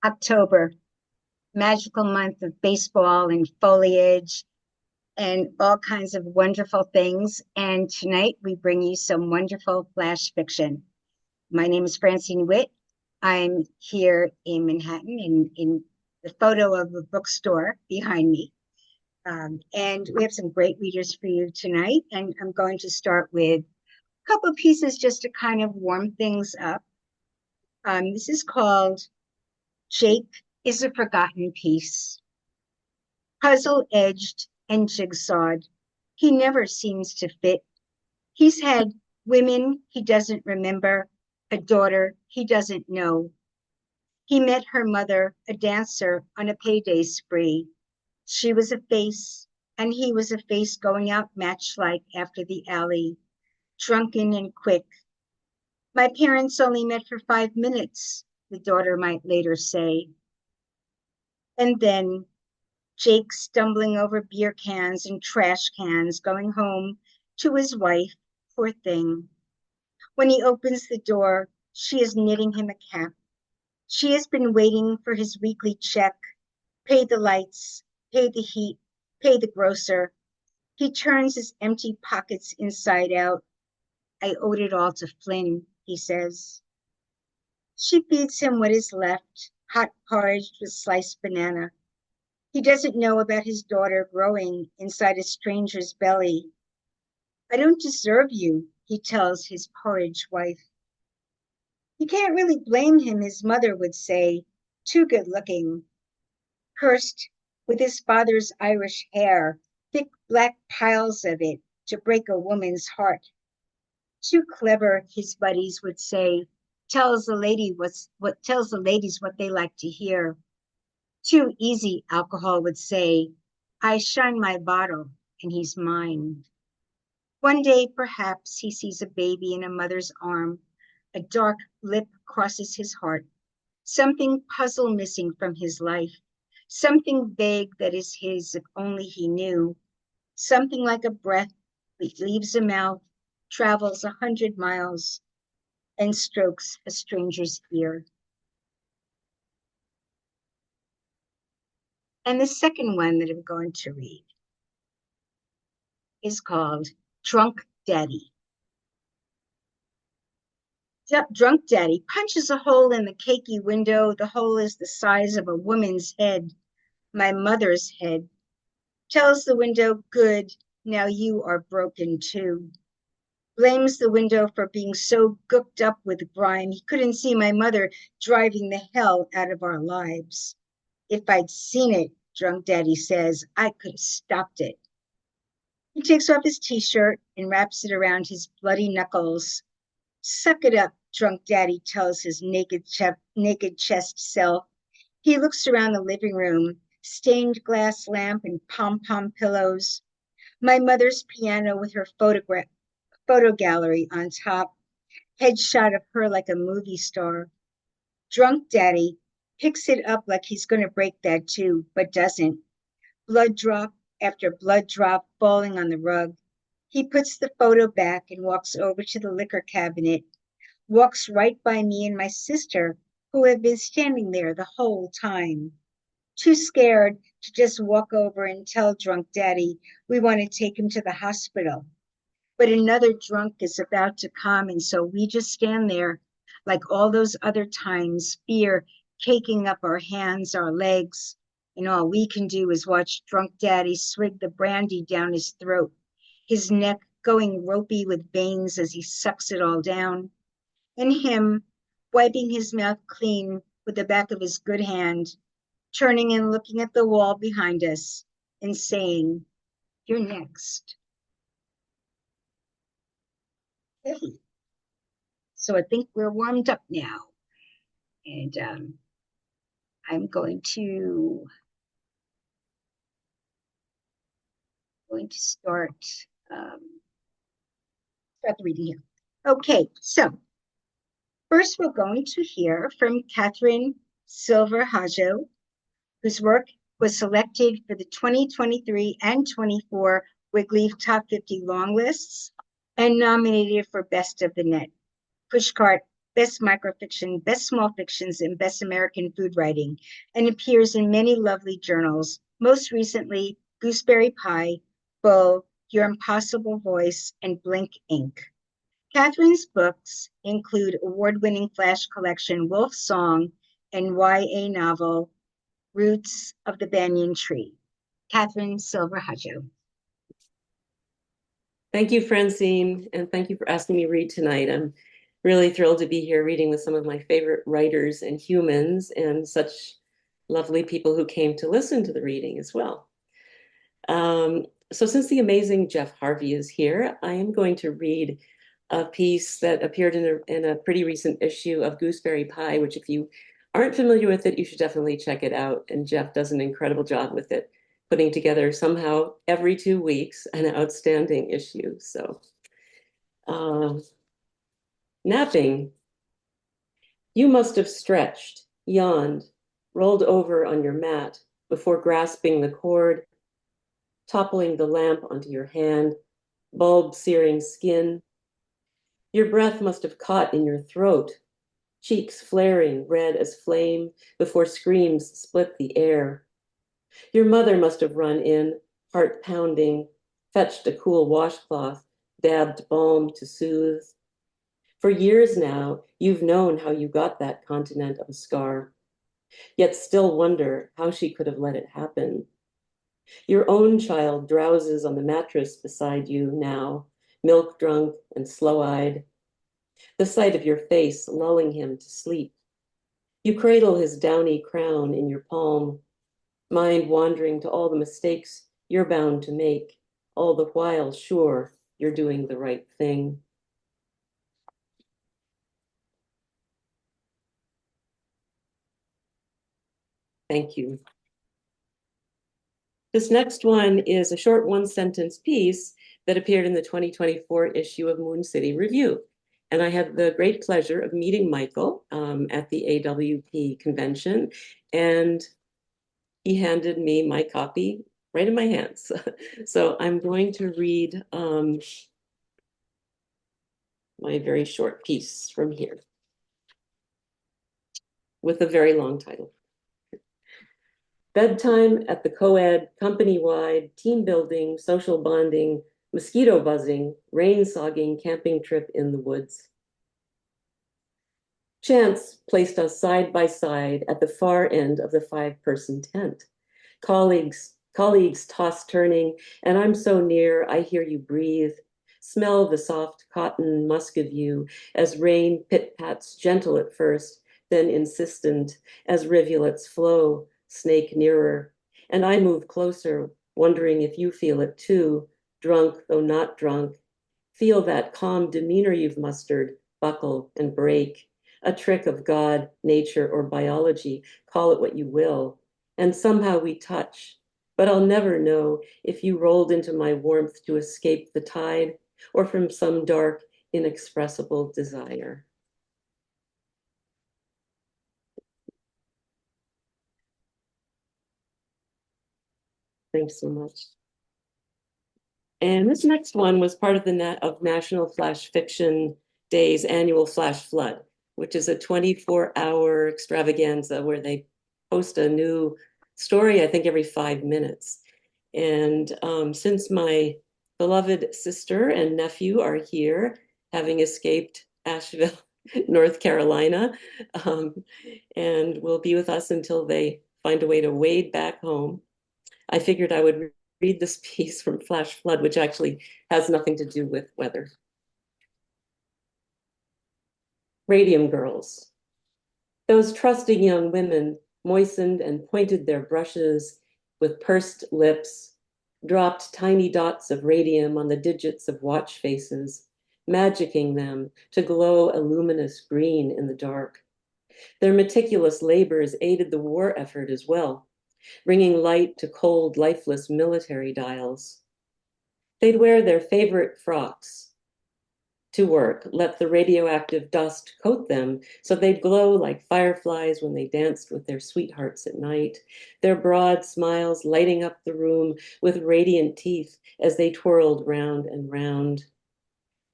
October, magical month of baseball and foliage and all kinds of wonderful things. And tonight we bring you some wonderful flash fiction. My name is Francine Witte. I'm here in Manhattan in the photo of a bookstore behind me. And we have some great readers for you tonight. And I'm going to start with a couple of pieces just to kind of warm things up. This is called Jake is a Forgotten Piece. Puzzle-edged and jigsawed, he never seems to fit. He's had women he doesn't remember, a daughter he doesn't know. He met her mother, a dancer, on a payday spree. She was a face, and he was a face going out match-like after the alley, drunken and quick. My parents only met for 5 minutes, the daughter might later say. And then Jake stumbling over beer cans and trash cans, going home to his wife, poor thing. When he opens the door, she is knitting him a cap. She has been waiting for his weekly check, pay the lights, pay the heat, pay the grocer. He turns his empty pockets inside out. I owed it all to Flynn, he says. She feeds him what is left, hot porridge with sliced banana. He doesn't know about his daughter growing inside a stranger's belly. I don't deserve you, he tells his porridge wife. You can't really blame him, his mother would say, too good looking. Cursed with his father's Irish hair, thick black piles of it to break a woman's heart. Too clever, his buddies would say, tells the ladies what they like to hear. Too easy, alcohol would say, I shine my bottle and he's mine. One day, perhaps, he sees a baby in a mother's arm. A dark lip crosses his heart. Something puzzle missing from his life. Something vague that is his if only he knew. Something like a breath that leaves a mouth, travels 100 miles, and strokes a stranger's ear. And the second one that I'm going to read is called Drunk Daddy. Drunk Daddy punches a hole in the cakey window. The hole is the size of a woman's head, my mother's head. Tells the window, good, now you are broken too. Blames the window for being so gooked up with grime he couldn't see my mother driving the hell out of our lives. If I'd seen it, Drunk Daddy says, I could have stopped it. He takes off his t-shirt and wraps it around his bloody knuckles. Suck it up, Drunk Daddy tells his naked chest self. He looks around the living room, stained glass lamp and pom-pom pillows. My mother's piano with her photo gallery on top, headshot of her like a movie star. Drunk Daddy picks it up like he's going to break that too, but doesn't. Blood drop after blood drop falling on the rug. He puts the photo back and walks over to the liquor cabinet, walks right by me and my sister, who have been standing there the whole time. Too scared to just walk over and tell Drunk Daddy we want to take him to the hospital. But another drunk is about to come, and so we just stand there like all those other times, fear caking up our hands, our legs, and all we can do is watch Drunk Daddy swig the brandy down his throat, his neck going ropey with veins as he sucks it all down, and him wiping his mouth clean with the back of his good hand, turning and looking at the wall behind us and saying, you're next. Hey. So I think we're warmed up now. And I'm going to start the reading here. Okay, so first we're going to hear from Kathryn Silver-Hajo, whose work was selected for the 2023 and 24 Wigleaf Top 50 long lists and nominated for Best of the Net, Pushcart Best Microfiction, Best Small Fictions, and Best American Food Writing, and appears in many lovely journals, most recently Gooseberry Pie, Bull, Your Impossible Voice, and Blink Ink. Kathryn's books include award-winning flash collection Wolf Song and YA novel Roots of the Banyan Tree. Kathryn Silver-Hajo. Thank you, Francine, and thank you for asking me to read tonight. I'm really thrilled to be here reading with some of my favorite writers and humans and such lovely people who came to listen to the reading as well. So since the amazing Jeff Harvey is here, I am going to read a piece that appeared in a pretty recent issue of Gooseberry Pie, which if you aren't familiar with it, you should definitely check it out. And Jeff does an incredible job with it, putting together somehow every 2 weeks an outstanding issue. So napping. You must have stretched, yawned, rolled over on your mat before grasping the cord, toppling the lamp onto your hand, bulb-searing skin. Your breath must have caught in your throat, cheeks flaring red as flame before screams split the air. Your mother must have run in, heart pounding, fetched a cool washcloth, dabbed balm to soothe. For years now, you've known how you got that continent of a scar, yet still wonder how she could have let it happen. Your own child drowses on the mattress beside you now, milk-drunk and slow-eyed, the sight of your face lulling him to sleep. You cradle his downy crown in your palm, mind wandering to all the mistakes you're bound to make, all the while sure you're doing the right thing. Thank you. This next one is a short one-sentence piece that appeared in the 2024 issue of Moon City Review. And I had the great pleasure of meeting Michael at the AWP convention, and he handed me my copy right in my hands. So I'm going to read my very short piece from here with a very long title. Bedtime at the co-ed, company-wide, team building, social bonding, mosquito buzzing, rain-sogging camping trip in the woods. Chance placed us side by side at the far end of the 5-person tent. Colleagues toss turning, and I'm so near, I hear you breathe. Smell the soft cotton musk of you as rain pit-pats gentle at first, then insistent as rivulets flow, snake nearer. And I move closer, wondering if you feel it too, drunk though not drunk. Feel that calm demeanor you've mustered, buckle and break. A trick of God, nature, or biology, call it what you will. And somehow we touch. But I'll never know if you rolled into my warmth to escape the tide or from some dark, inexpressible desire. Thanks so much. And this next one was part of the National Flash Fiction Day's annual Flash Flood, which is a 24-hour extravaganza where they post a new story, I think, every 5 minutes. And since my beloved sister and nephew are here, having escaped Asheville, North Carolina, and will be with us until they find a way to wade back home, I figured I would read this piece from Flash Flood, which actually has nothing to do with weather. Radium girls. Those trusting young women moistened and pointed their brushes with pursed lips, dropped tiny dots of radium on the digits of watch faces, magicking them to glow a luminous green in the dark. Their meticulous labors aided the war effort as well, bringing light to cold, lifeless military dials. They'd wear their favorite frocks to work, let the radioactive dust coat them so they'd glow like fireflies when they danced with their sweethearts at night, their broad smiles lighting up the room with radiant teeth as they twirled round and round.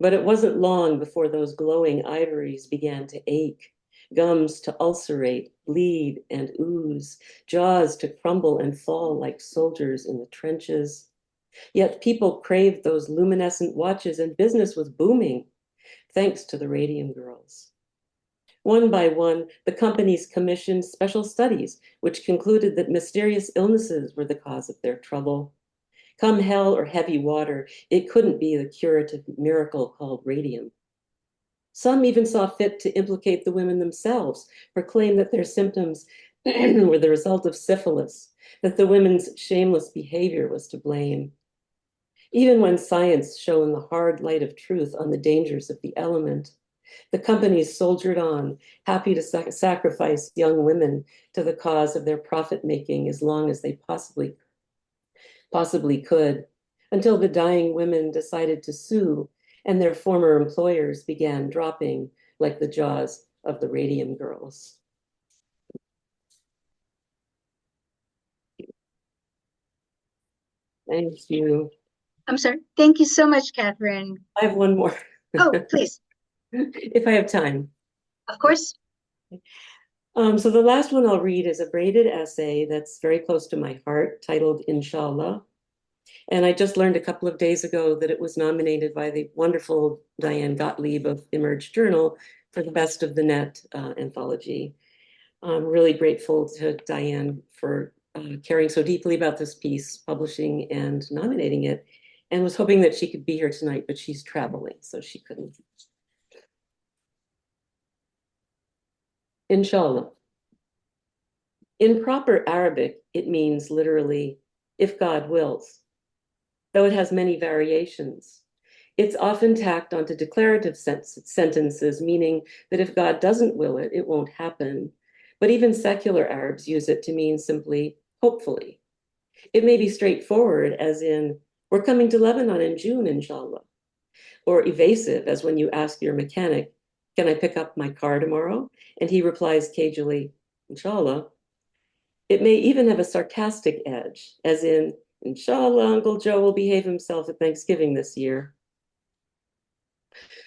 But it wasn't long before those glowing ivories began to ache, gums to ulcerate, bleed and ooze, jaws to crumble and fall like soldiers in the trenches. Yet people craved those luminescent watches and business was booming, thanks to the radium girls. One by one, the companies commissioned special studies, which concluded that mysterious illnesses were the cause of their trouble. Come hell or heavy water, it couldn't be the curative miracle called radium. Some even saw fit to implicate the women themselves, proclaim that their symptoms were the result of syphilis, that the women's shameless behavior was to blame. Even when science shone the hard light of truth on the dangers of the element, the companies soldiered on, happy to sacrifice young women to the cause of their profit-making as long as they possibly could, until the dying women decided to sue and their former employers began dropping like the jaws of the radium girls. Thank you. I'm sorry. Thank you so much, Kathryn. I have one more. Oh, please. If I have time. Of course. So the last one I'll read is a braided essay that's very close to my heart, titled Inshallah. And I just learned a couple of days ago that it was nominated by the wonderful Diane Gottlieb of Emerge Journal for the Best of the Net anthology. I'm really grateful to Diane for caring so deeply about this piece, publishing and nominating it, and was hoping that she could be here tonight, but she's traveling, so she couldn't. Inshallah. In proper Arabic, it means literally, if God wills, though it has many variations. It's often tacked onto declarative sentences, meaning that if God doesn't will it, it won't happen. But even secular Arabs use it to mean simply, hopefully. It may be straightforward, as in, we're coming to Lebanon in June, inshallah. Or evasive, as when you ask your mechanic, can I pick up my car tomorrow? And he replies cagily, inshallah. It may even have a sarcastic edge, as in, inshallah, Uncle Joe will behave himself at Thanksgiving this year.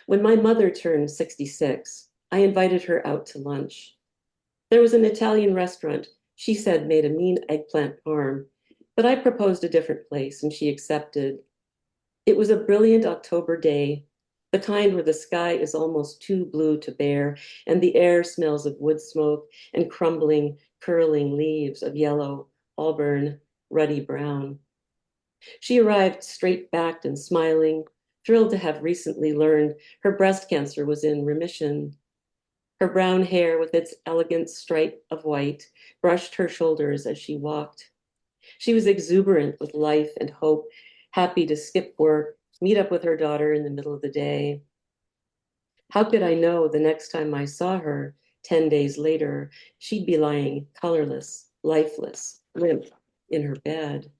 When my mother turned 66, I invited her out to lunch. There was an Italian restaurant she said made a mean eggplant parm, but I proposed a different place and she accepted. It was a brilliant October day, the kind where the sky is almost too blue to bear and the air smells of wood smoke and crumbling, curling leaves of yellow, auburn, ruddy brown. She arrived straight-backed and smiling, thrilled to have recently learned her breast cancer was in remission. Her brown hair with its elegant stripe of white brushed her shoulders as she walked. She was exuberant with life and hope, happy to skip work, meet up with her daughter in the middle of the day. How could I know the next time I saw her, 10 days later, she'd be lying colorless, lifeless, limp in her bed?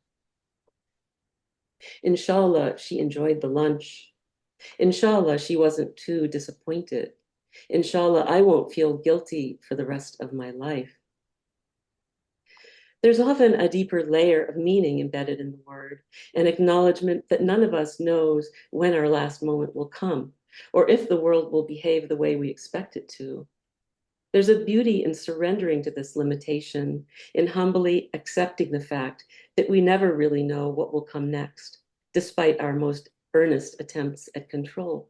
Inshallah, she enjoyed the lunch. Inshallah, she wasn't too disappointed. Inshallah, I won't feel guilty for the rest of my life. There's often a deeper layer of meaning embedded in the word, an acknowledgement that none of us knows when our last moment will come, or if the world will behave the way we expect it to. There's a beauty in surrendering to this limitation, in humbly accepting the fact that we never really know what will come next, despite our most earnest attempts at control.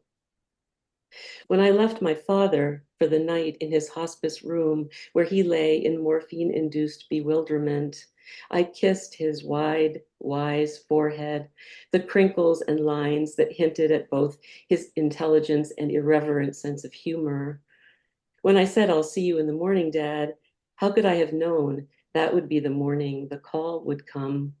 When I left my father for the night in his hospice room where he lay in morphine-induced bewilderment, I kissed his wide, wise forehead, the crinkles and lines that hinted at both his intelligence and irreverent sense of humor. When I said, I'll see you in the morning, Dad, how could I have known that would be the morning the call would come?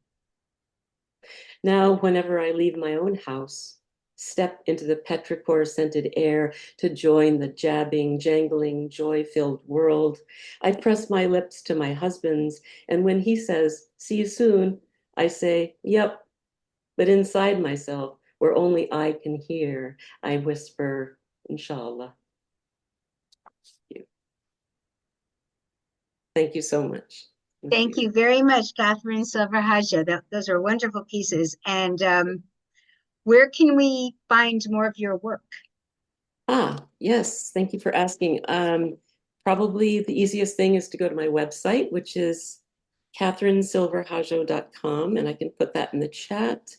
Now, whenever I leave my own house, step into the petrichor-scented air to join the jabbing, jangling, joy-filled world, I press my lips to my husband's, and when he says, see you soon, I say, yep. But inside myself, where only I can hear, I whisper, inshallah. Thank you so much. Thank you very much, Kathryn Silver-Hajo. Those are wonderful pieces. And Where can we find more of your work? Yes, thank you for asking. Probably the easiest thing is to go to my website, which is KathrynSilver-Hajo.com, and I can put that in the chat.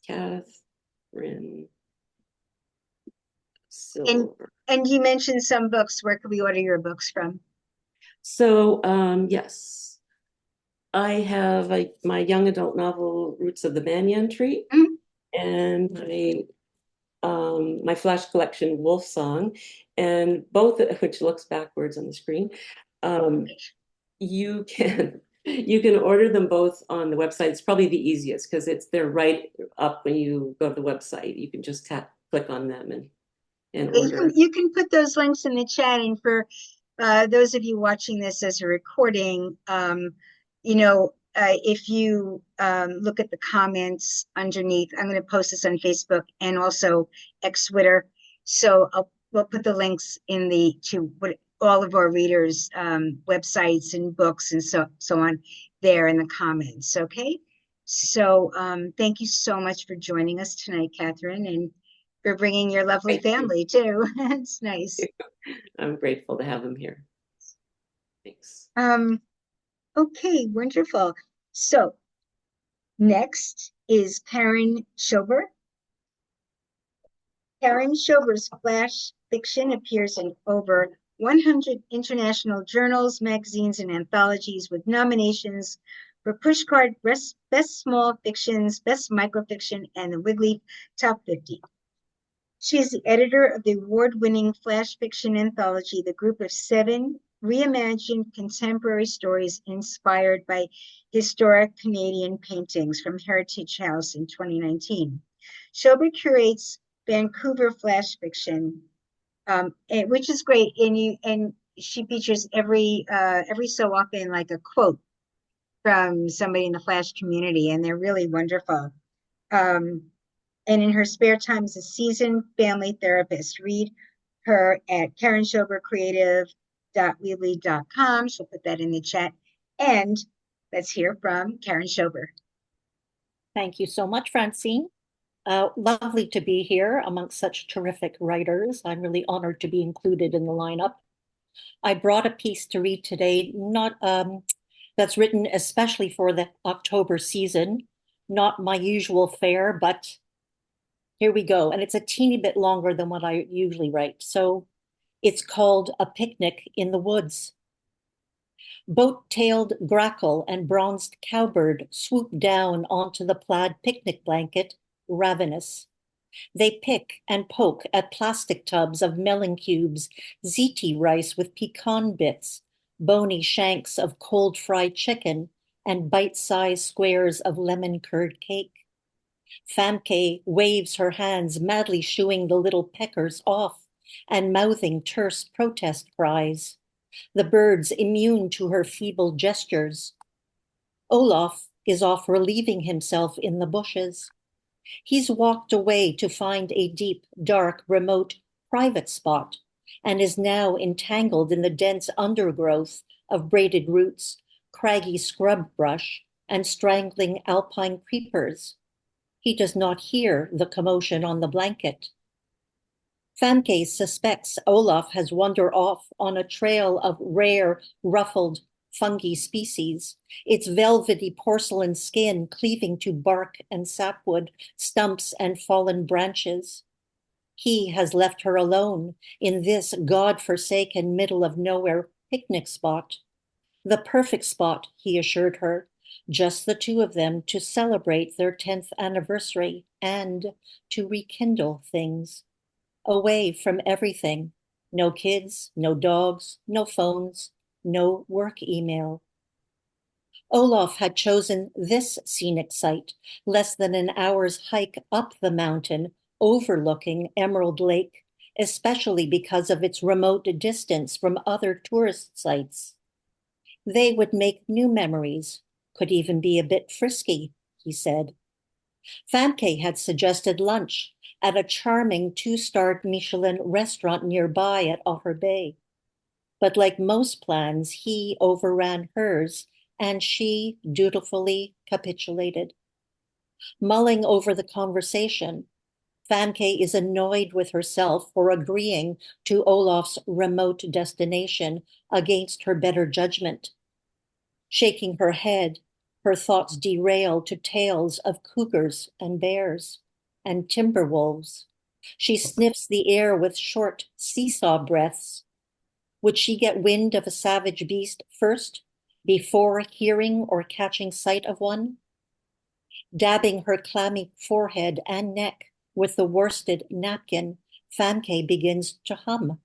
Kathryn Silver. And you mentioned some books. Where can we order your books from? So, yes, I have my young adult novel, Roots of the Banyan Tree, and my flash collection, Wolf Song, and both, which looks backwards on the screen. You can order them both on the website. It's probably the easiest because they're right up when you go to the website. You can just click on them and order. You can put those links in the chat, and for those of you watching this as a recording, if you look at the comments underneath, I'm going to post this on Facebook and also Twitter. So we'll put the links in to all of our readers' websites and books and so on there in the comments. Okay. So thank you so much for joining us tonight, Kathryn, and for bringing your lovely family too. It's nice. I'm grateful to have them here. Thanks. Okay, wonderful. So next is Karen Schauber. Karen Schauber's flash fiction appears in over 100 international journals, magazines, and anthologies with nominations for Pushcart Best Small Fictions, Best Microfiction, and the Wigleaf Top 50. She is the editor of the award-winning flash fiction anthology, The Group of Seven, reimagined contemporary stories inspired by historic Canadian paintings from Heritage House in 2019. Schauber curates Vancouver flash fiction, which is great, and she features every so often like a quote from somebody in the flash community, and they're really wonderful. And in her spare time as a seasoned family therapist, read her at KarenSchauberCreative.weebly.com. She'll put that in the chat. And let's hear from Karen Schauber. Thank you so much, Francine. Lovely to be here amongst such terrific writers. I'm really honored to be included in the lineup. I brought a piece to read today, that's written especially for the October season. Not my usual fare, but here we go. And it's a teeny bit longer than what I usually write. So it's called A Picnic in the Woods. Boat-tailed grackle and bronzed cowbird swoop down onto the plaid picnic blanket, ravenous. They pick and poke at plastic tubs of melon cubes, ziti rice with pecan bits, bony shanks of cold fried chicken, and bite-sized squares of lemon curd cake. Famke waves her hands, madly shooing the little peckers off and mouthing terse protest cries. The birds immune to her feeble gestures. Olaf is off relieving himself in the bushes. He's walked away to find a deep, dark, remote, private spot and is now entangled in the dense undergrowth of braided roots, craggy scrub brush, and strangling alpine creepers. He does not hear the commotion on the blanket. Famke suspects Olaf has wandered off on a trail of rare, ruffled fungi species, its velvety porcelain skin cleaving to bark and sapwood, stumps and fallen branches. He has left her alone in this God-forsaken middle-of-nowhere picnic spot. The perfect spot, he assured her, just the two of them to celebrate their 10th anniversary and to rekindle things. Away from everything. No kids, no dogs, no phones, no work email. Olaf had chosen this scenic site, less than an hour's hike up the mountain, overlooking Emerald Lake, especially because of its remote distance from other tourist sites. They would make new memories, could even be a bit frisky, he said. Famke had suggested lunch at a charming 2-starred Michelin restaurant nearby at Otter Bay. But like most plans, he overran hers, and she dutifully capitulated. Mulling over the conversation, Famke is annoyed with herself for agreeing to Olaf's remote destination against her better judgment. Shaking her head, her thoughts derail to tales of cougars and bears and timber wolves. She sniffs the air with short seesaw breaths. Would she get wind of a savage beast first, before hearing or catching sight of one? Dabbing her clammy forehead and neck with the worsted napkin, Famke begins to hum,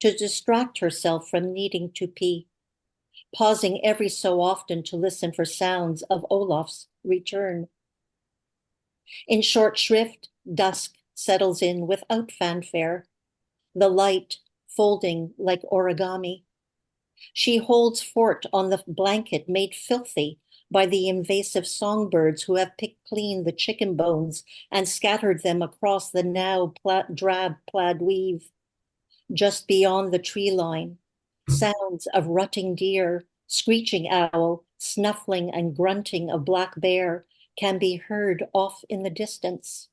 to distract herself from needing to pee, pausing every so often to listen for sounds of Olaf's return. In short shrift, dusk settles in without fanfare, the light folding like origami. She holds fort on the blanket made filthy by the invasive songbirds who have picked clean the chicken bones and scattered them across the now drab plaid weave. Just beyond the tree line, sounds of rutting deer, screeching owl, snuffling and grunting of black bear can be heard off in the distance.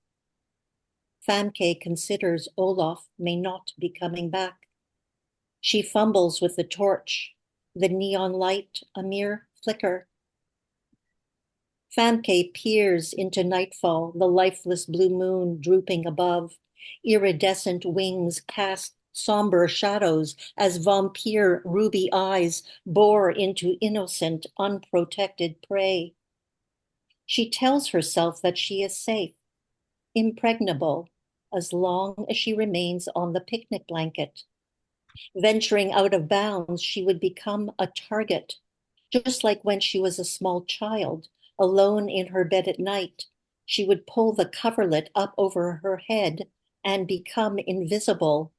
Famke considers Olaf may not be coming back. She fumbles with the torch, the neon light a mere flicker. Famke peers into nightfall, the lifeless blue moon drooping above. Iridescent wings cast somber shadows as vampire ruby eyes bore into innocent, unprotected prey. She tells herself that she is safe, impregnable, as long as she remains on the picnic blanket. Venturing out of bounds, she would become a target, just like when she was a small child, alone in her bed at night. She would pull the coverlet up over her head and become invisible,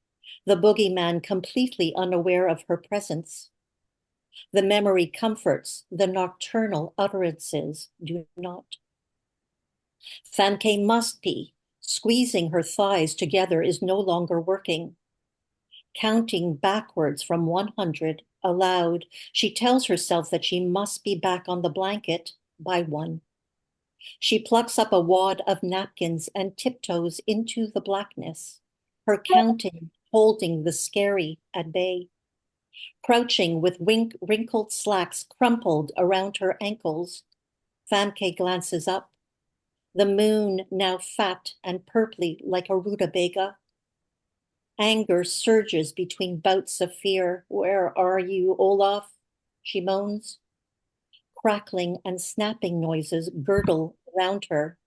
the boogeyman completely unaware of her presence. The memory comforts, the nocturnal utterances do not. Famke must pee. Squeezing her thighs together is no longer working. Counting backwards from 100 aloud, she tells herself that she must be back on the blanket by 1. She plucks up a wad of napkins and tiptoes into the blackness, her counting holding the scary at bay. Crouching with wrinkled slacks crumpled around her ankles, Famke glances up. The moon now fat and purply like a rutabaga. Anger surges between bouts of fear. Where are you, Olaf? She moans. Crackling and snapping noises gurgle around her.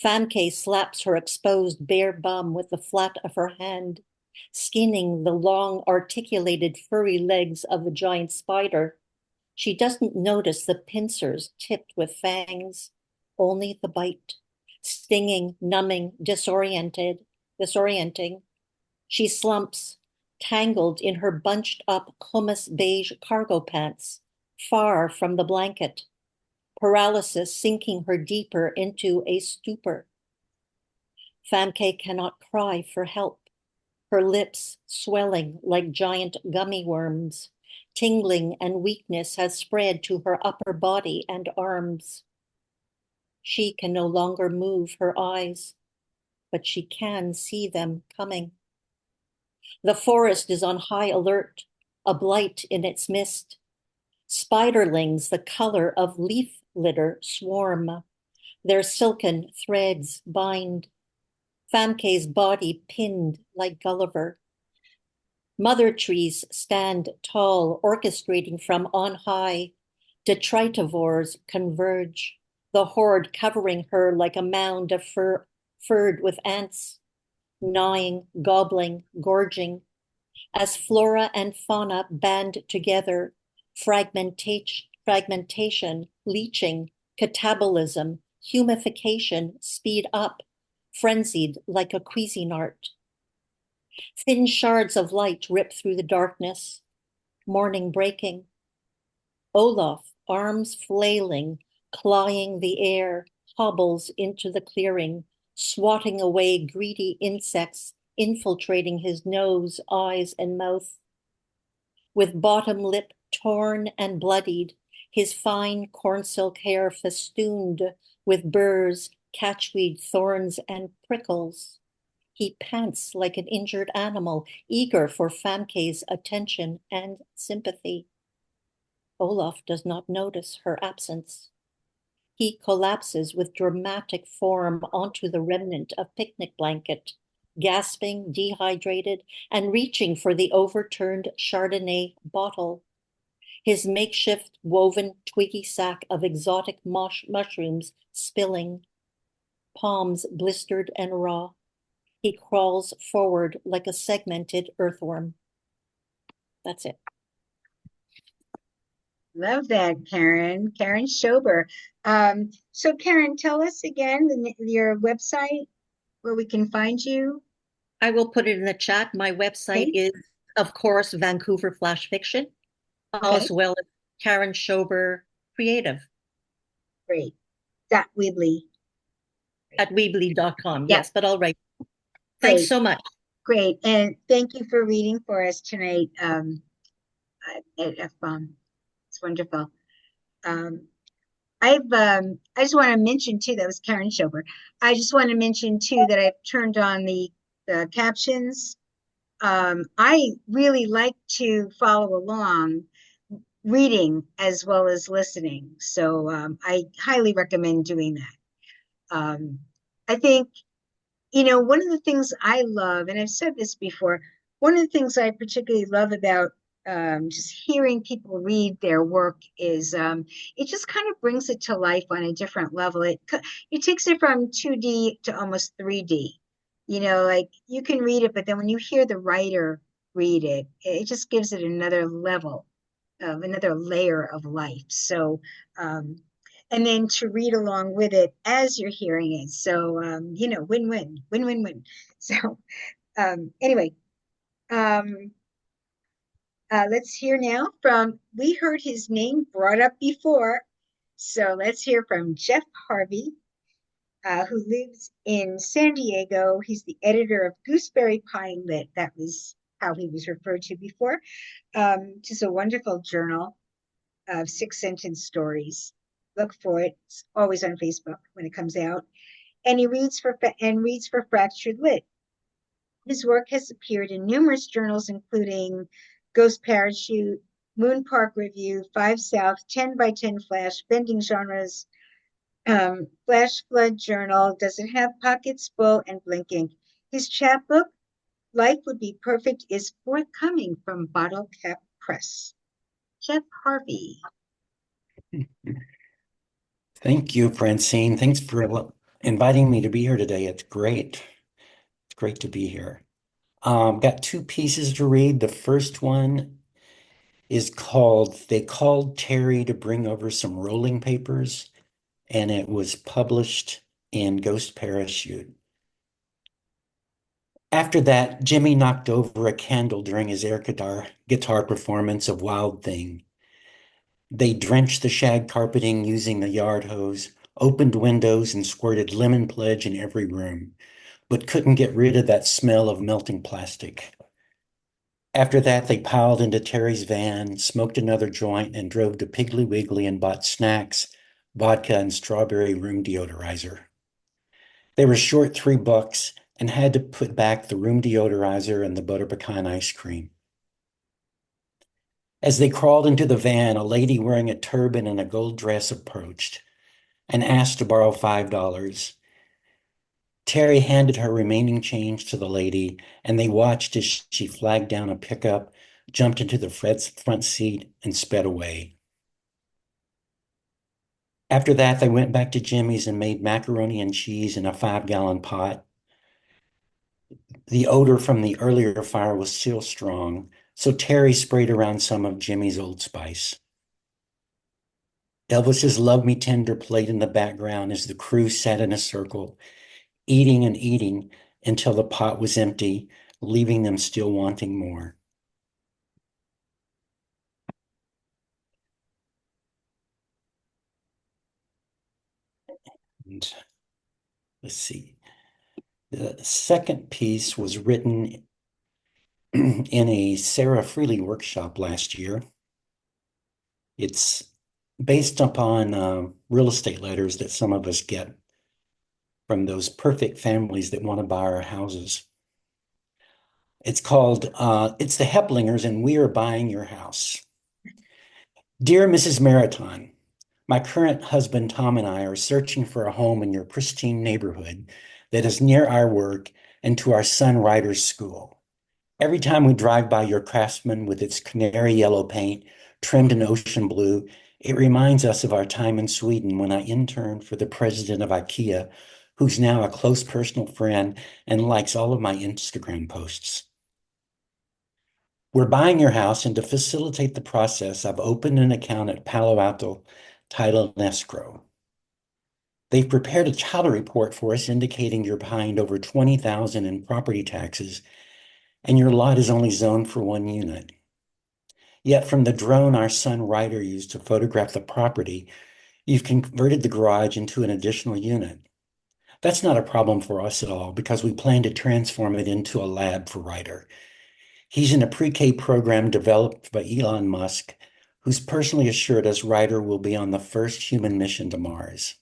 Famke slaps her exposed bare bum with the flat of her hand, skinning the long, articulated, furry legs of the giant spider. She doesn't notice the pincers tipped with fangs, only the bite, stinging, numbing, disorienting. She slumps, tangled in her bunched up hummus beige cargo pants, far from the blanket, paralysis sinking her deeper into a stupor. Famke cannot cry for help, her lips swelling like giant gummy worms. Tingling and weakness has spread to her upper body and arms. She can no longer move her eyes, but she can see them coming. The forest is on high alert, a blight in its mist. Spiderlings the color of leaf litter swarm. Their silken threads bind. Famke's body pinned like Gulliver. Mother trees stand tall, orchestrating from on high. Detritivores converge, the horde covering her like a mound of furred with ants, gnawing, gobbling, gorging. As flora and fauna band together, fragmentation, leaching, catabolism, humification speed up, frenzied like a Cuisinart. Thin shards of light rip through the darkness, morning breaking. Olaf, arms flailing, clawing the air, hobbles into the clearing, swatting away greedy insects infiltrating his nose, eyes, and mouth. With bottom lip torn and bloodied, his fine corn silk hair festooned with burrs, catchweed, thorns, and prickles. He pants like an injured animal, eager for Famke's attention and sympathy. Olaf does not notice her absence. He collapses with dramatic form onto the remnant of picnic blanket, gasping, dehydrated, and reaching for the overturned Chardonnay bottle. His makeshift woven twiggy sack of exotic mushrooms spilling, palms blistered and raw. He crawls forward like a segmented earthworm. That's it. Love that, Karen. Karen Schauber. So Karen, tell us again your website where we can find you. I will put it in the chat. My website Okay. is, of course, Vancouver Flash Fiction, Okay. as well as Karen Schauber Creative. Great. Weebly. At weebly.com. Yeah. Yes, but all right. Thanks Great. so much. Great. And thank you for reading for us tonight at FBOMB. It's wonderful. I just want to mention too, that was Karen Schauber. I just want to mention too that I've turned on the captions. I really like to follow along reading as well as listening. So I highly recommend doing that. I think, one of the things I love, and I've said this before, one of the things I particularly love about just hearing people read their work is it just kind of brings it to life on a different level. It takes it from 2D to almost 3D. Like you can read it, but then when you hear the writer read it, it just gives it another level of another layer of life. So, and then to read along with it as you're hearing it. So, win-win, win-win-win. So, anyway, let's hear now we heard his name brought up before. So let's hear from Jeff Harvey, who lives in San Diego. He's the editor of Gooseberry Pie Lit. That was how he was referred to before. Just a wonderful journal of 6-sentence stories. Look for it. It's always on Facebook when it comes out. And he reads for Fractured Lit. His work has appeared in numerous journals, including Ghost Parachute, Moon Park Review, 5 South, 10 by 10 Flash, Bending Genres, Flash Flood Journal, Does It Have Pockets, Full, and Blinking. His chapbook, Life Would Be Perfect, is forthcoming from Bottle Cap Press. Jeff Harvey. Thank you, Francine. Thanks for inviting me to be here today. It's great. It's great to be here. Got 2 pieces to read. The first one is called They Called Terry to Bring Over Some Rolling Papers, and it was published in Ghost Parachute. After that, Jimmy knocked over a candle during his air guitar performance of Wild Thing. They drenched the shag carpeting using a yard hose, opened windows, and squirted lemon pledge in every room, but couldn't get rid of that smell of melting plastic. After that, they piled into Terry's van, smoked another joint, and drove to Piggly Wiggly and bought snacks, vodka, and strawberry room deodorizer. They were short $3 and had to put back the room deodorizer and the butter pecan ice cream. As they crawled into the van, a lady wearing a turban and a gold dress approached and asked to borrow $5. Terry handed her remaining change to the lady, and they watched as she flagged down a pickup, jumped into the front seat, and sped away. After that, they went back to Jimmy's and made macaroni and cheese in a 5-gallon pot. The odor from the earlier fire was still strong, so Terry sprayed around some of Jimmy's Old Spice. Elvis's Love Me Tender played in the background as the crew sat in a circle, eating and eating until the pot was empty, leaving them still wanting more. And let's see. The second piece was written in a Sarah Freligh workshop last year. It's based upon real estate letters that some of us get from those perfect families that want to buy our houses. It's called It's the Heplingers and We Are Buying Your House. Dear Mrs. Marathon, my current husband Tom and I are searching for a home in your pristine neighborhood that is near our work and to our son Ryder's school. Every time we drive by your Craftsman with its canary yellow paint trimmed in ocean blue, it reminds us of our time in Sweden when I interned for the president of IKEA, who's now a close personal friend and likes all of my Instagram posts. We're buying your house, and to facilitate the process, I've opened an account at Palo Alto Title and Escrow. They've prepared a title report for us indicating you're behind over $20,000 in property taxes, and your lot is only zoned for one unit. Yet from the drone our son Ryder used to photograph the property, you've converted the garage into an additional unit. That's not a problem for us at all because we plan to transform it into a lab for Ryder. He's in a pre-K program developed by Elon Musk, who's personally assured us Ryder will be on the first human mission to Mars.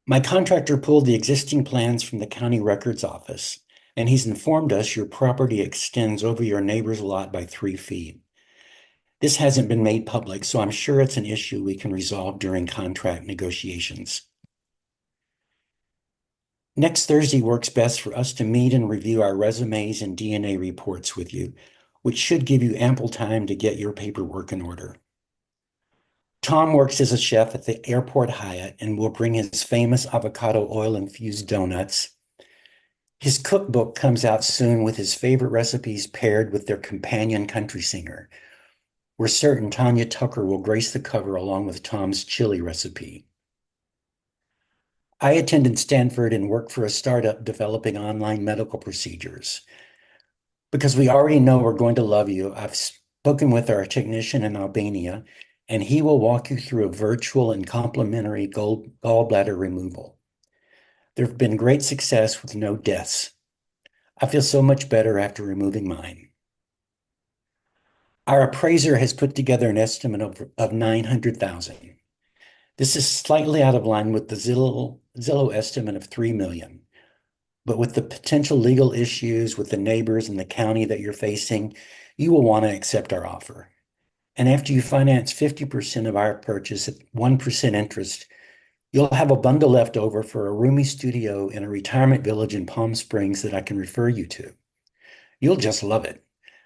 My contractor pulled the existing plans from the county records office, and he's informed us your property extends over your neighbor's lot by 3 feet. This hasn't been made public, so I'm sure it's an issue we can resolve during contract negotiations. Next Thursday works best for us to meet and review our resumes and DNA reports with you, which should give you ample time to get your paperwork in order. Tom works as a chef at the Airport Hyatt and will bring his famous avocado oil-infused donuts. His cookbook comes out soon with his favorite recipes paired with their companion country singer. We're certain Tanya Tucker will grace the cover along with Tom's chili recipe. I attended Stanford and worked for a startup developing online medical procedures. Because we already know we're going to love you, I've spoken with our technician in Albania, and he will walk you through a virtual and complimentary gallbladder removal. There have been great success with no deaths. I feel so much better after removing mine. Our appraiser has put together an estimate of $900,000. This is slightly out of line with the Zillow estimate of $3 million. But with the potential legal issues with the neighbors and the county that you're facing, you will want to accept our offer. And after you finance 50% of our purchase at 1% interest, you'll have a bundle left over for a roomy studio in a retirement village in Palm Springs that I can refer you to. You'll just love it.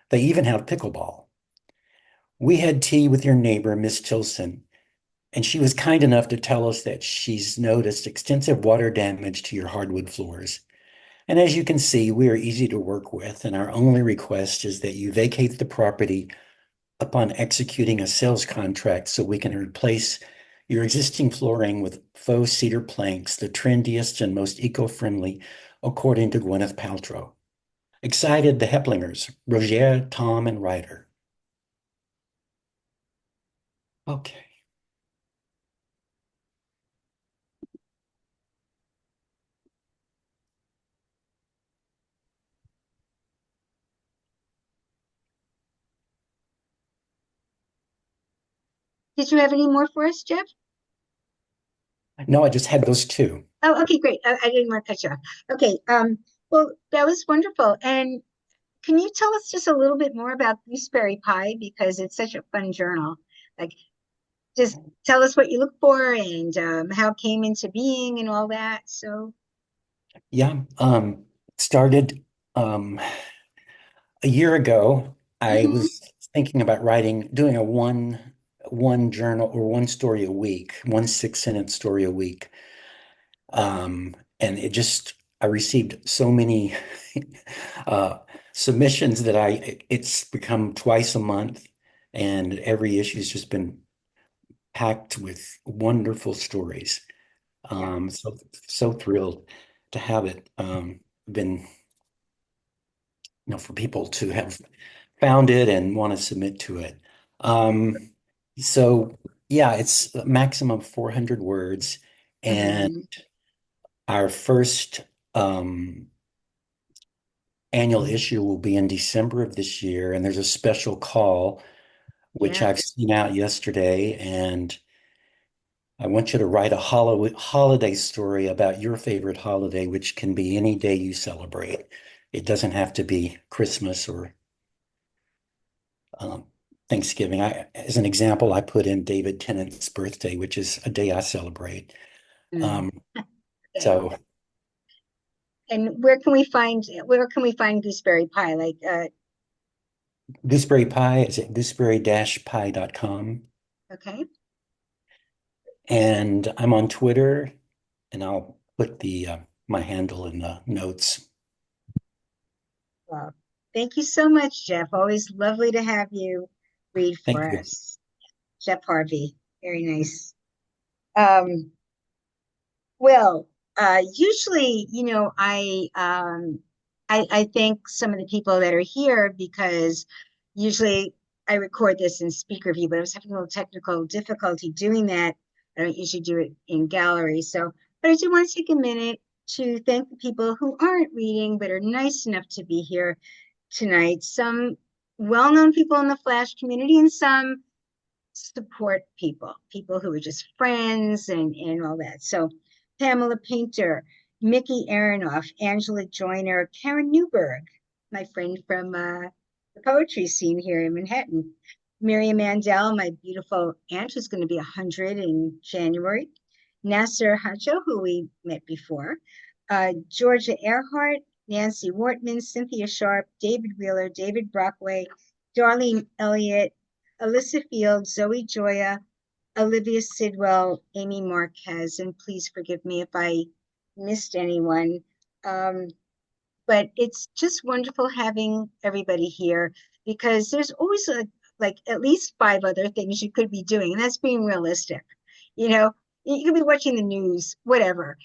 They even have pickleball. We had tea with your neighbor, Miss Tilson, and she was kind enough to tell us that she's noticed extensive water damage to your hardwood floors. And as you can see, we are easy to work with, and our only request is that you vacate the property upon executing a sales contract so we can replace your existing flooring with faux cedar planks, the trendiest and most eco-friendly, according to Gwyneth Paltrow. Excited, the Heplingers, Roger, Tom, and Ryder. Okay. Did you have any more for us, Jeff? No, I just had those two. Oh, okay, great. I didn't want to cut you off. Okay, well, that was wonderful. And can you tell us just a little bit more about Gooseberry Pie because it's such a fun journal? Like, just tell us what you look for and how it came into being and all that. So, Yeah, started a year ago. I was thinking about doing a one journal or one story a week, one 6-sentence story a week. And I received so many submissions that it's become twice a month, and every issue's just been packed with wonderful stories. So thrilled to have it. Been, for people to have found it and want to submit to it. So yeah, it's a maximum of 400 words, and our first annual issue will be in December of this year, and there's a special call which Yeah. I've seen out yesterday, and I want you to write a holiday story about your favorite holiday, which can be any day you celebrate. It doesn't have to be Christmas or um, Thanksgiving. As an example, I put in David Tennant's birthday, which is a day I celebrate. Mm. Um, Okay. so And where can we find gooseberry pie? Like gooseberry pie is at gooseberry-pie.com. okay. And I'm on Twitter, and I'll put the my handle in the notes. Well, thank you so much, Jeff. Always lovely to have you read Thank for you. us. Jeff Harvey. Very nice. Um, well, usually, I thank some of the people that are here because usually I record this in speaker view, but I was having a little technical difficulty doing that. I don't usually do it in gallery. So, but I do want to take a minute to thank the people who aren't reading but are nice enough to be here tonight. Some well-known people in the Flash community and some support people, people who are just friends and all that. So Pamela Painter, Mickey Aronoff, Angela Joyner, Karen Newberg, my friend from the poetry scene here in Manhattan, Miriam Mandel, my beautiful aunt who's going to be 100 in January, Nasser Hajo, who we met before, Georgia Earhart, Nancy Wortman, Cynthia Sharp, David Wheeler, David Brockway, Darlene Elliott, Alyssa Fields, Zoe Joya, Olivia Sidwell, Amy Marquez, and please forgive me if I missed anyone. But it's just wonderful having everybody here because there's always like at least 5 other things you could be doing, and that's being realistic. You know, you could be watching the news, whatever.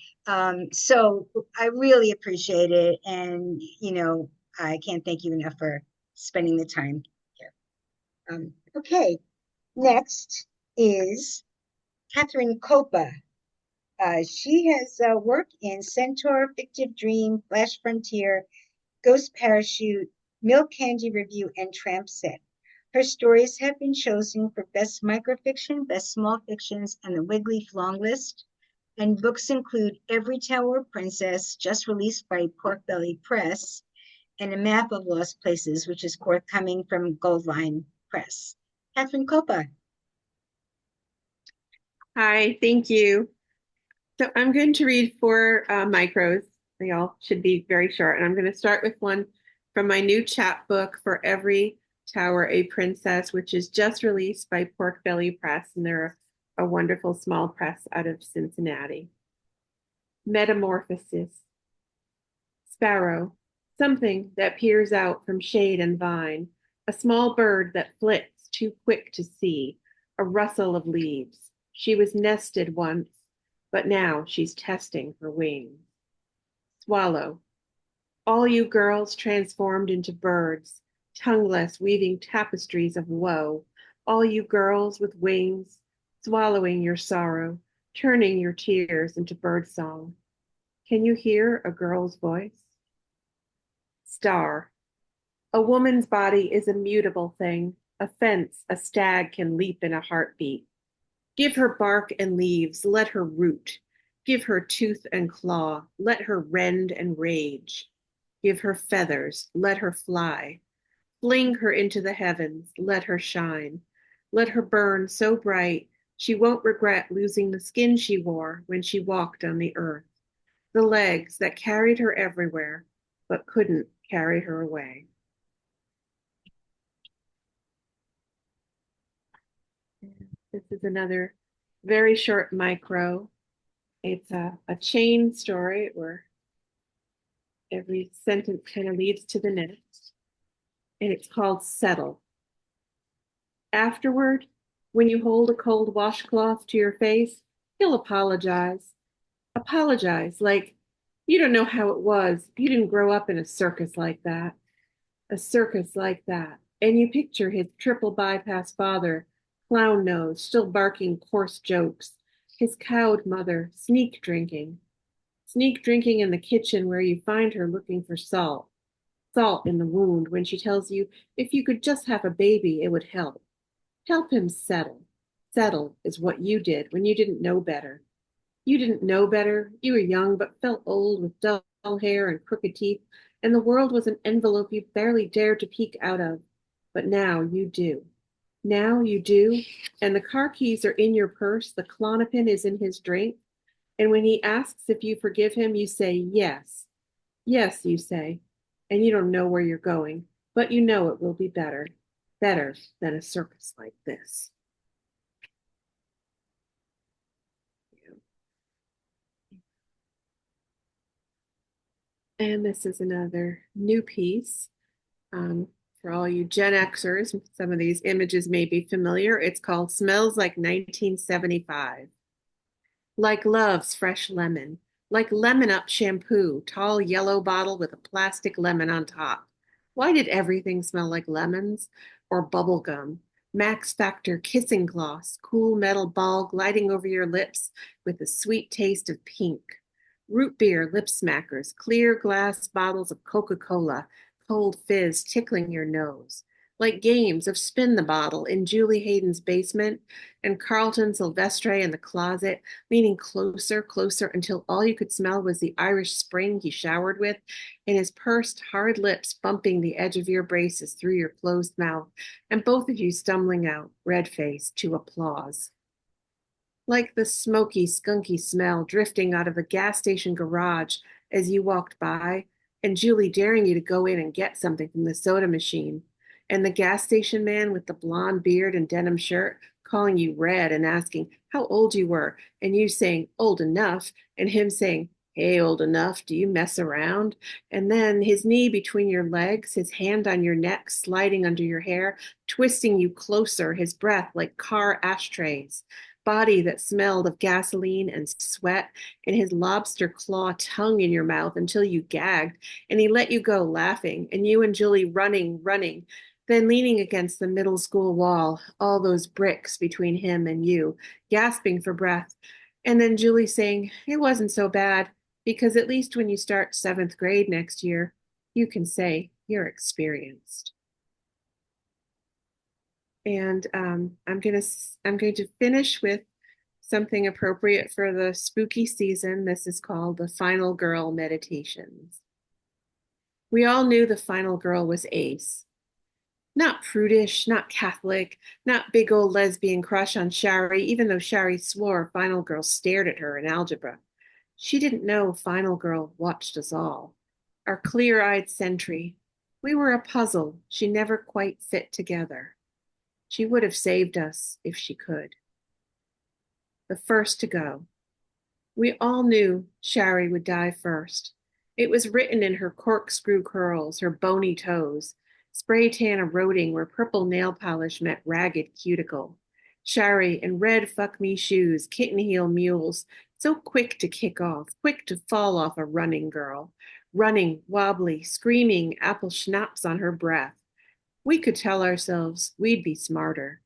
So I really appreciate it, and I can't thank you enough for spending the time here. Okay, next is Kathryn Kulpa. She has worked in Centaur, Fictive Dream, Flash Frontier, Ghost Parachute, Milk Candy Review, and Tramp Set. Her stories have been chosen for Best Microfiction, Best Small Fictions, and the Wigleaf Long List. And books include Every Tower Princess, just released by Porkbelly Press, and A Map of Lost Places, which is forthcoming from Goldline Press. Kathryn Kulpa. Hi, thank you. So I'm going to read 4 micros. They all should be very short. And I'm going to start with one from my new chapbook, For Every Tower a Princess, which is just released by Porkbelly Press. And they're a wonderful small press out of Cincinnati. Metamorphosis. Sparrow, something that peers out from shade and vine, a small bird that flits too quick to see, a rustle of leaves. She was nested once, but now she's testing her wings. Swallow, all you girls transformed into birds, tongueless, weaving tapestries of woe, all you girls with wings, swallowing your sorrow, turning your tears into birdsong. Can you hear a girl's voice? Star, a woman's body is a mutable thing, a fence a stag can leap in a heartbeat. Give her bark and leaves, let her root. Give her tooth and claw, let her rend and rage. Give her feathers, let her fly. Fling her into the heavens, let her shine. Let her burn so bright, she won't regret losing the skin she wore when she walked on the earth. The legs that carried her everywhere, but couldn't carry her away. This is another very short micro. It's a chain story where every sentence kind of leads to the next. And it's called Settle. Afterward, when you hold a cold washcloth to your face, he'll apologize. Apologize, like, you don't know how it was. You didn't grow up in a circus like that. A circus like that. And you picture his triple bypass father, clown nose, still barking coarse jokes. His cowed mother, sneak drinking in the kitchen where you find her looking for salt in the wound when she tells you if you could just have a baby, it would help. Help him settle. Settle is what you did when you didn't know better. You didn't know better. You were young but felt old with dull hair and crooked teeth, and the world was an envelope you barely dared to peek out of. But now you do. Now you do, and the car keys are in your purse, the Klonopin is in his drink, and when he asks if you forgive him, you say yes. Yes, you say, and you don't know where you're going, but you know it will be better. Better than a circus like this. And this is another new piece. For all you Gen Xers, some of these images may be familiar. It's called Smells Like 1975. Like Love's Fresh Lemon. Like Lemon Up shampoo, tall yellow bottle with a plastic lemon on top. Why did everything smell like lemons? Or bubble gum? Max Factor kissing gloss, cool metal ball gliding over your lips with a sweet taste of pink. Root beer lip smackers, clear glass bottles of Coca-Cola, cold fizz tickling your nose. Like games of spin the bottle in Julie Hayden's basement and Carlton Silvestre in the closet, leaning closer, closer until all you could smell was the Irish Spring he showered with and his pursed, hard lips bumping the edge of your braces through your closed mouth, and both of you stumbling out, red-faced, to applause. Like the smoky, skunky smell drifting out of a gas station garage as you walked by, and Julie daring you to go in and get something from the soda machine, and the gas station man with the blonde beard and denim shirt calling you red and asking how old you were, and you saying old enough, and him saying, hey, old enough, do you mess around? And then his knee between your legs, his hand on your neck sliding under your hair, twisting you closer, his breath like car ashtrays, body that smelled of gasoline and sweat, and his lobster claw tongue in your mouth until you gagged, and he let you go laughing, and you and Julie running, then leaning against the middle school wall, all those bricks between him and you, gasping for breath, and then Julie saying, it wasn't so bad, because at least when you start 7th grade next year, you can say you're experienced. And I'm going to finish with something appropriate for the spooky season. This is called the Final Girl Meditations. We all knew the final girl was Ace. Not prudish, not Catholic, not big old lesbian crush on Shari, even though Shari swore Final Girl stared at her in algebra. She didn't know Final Girl watched us all. Our clear-eyed sentry. We were a puzzle she never quite fit together. She would have saved us if she could. The first to go. We all knew Shari would die first. It was written in her corkscrew curls, her bony toes, spray tan eroding where purple nail polish met ragged cuticle. Shari in red fuck me shoes, kitten heel mules, so quick to kick off, quick to fall off a running girl. Running, wobbly, screaming, apple schnapps on her breath. We could tell ourselves we'd be smarter.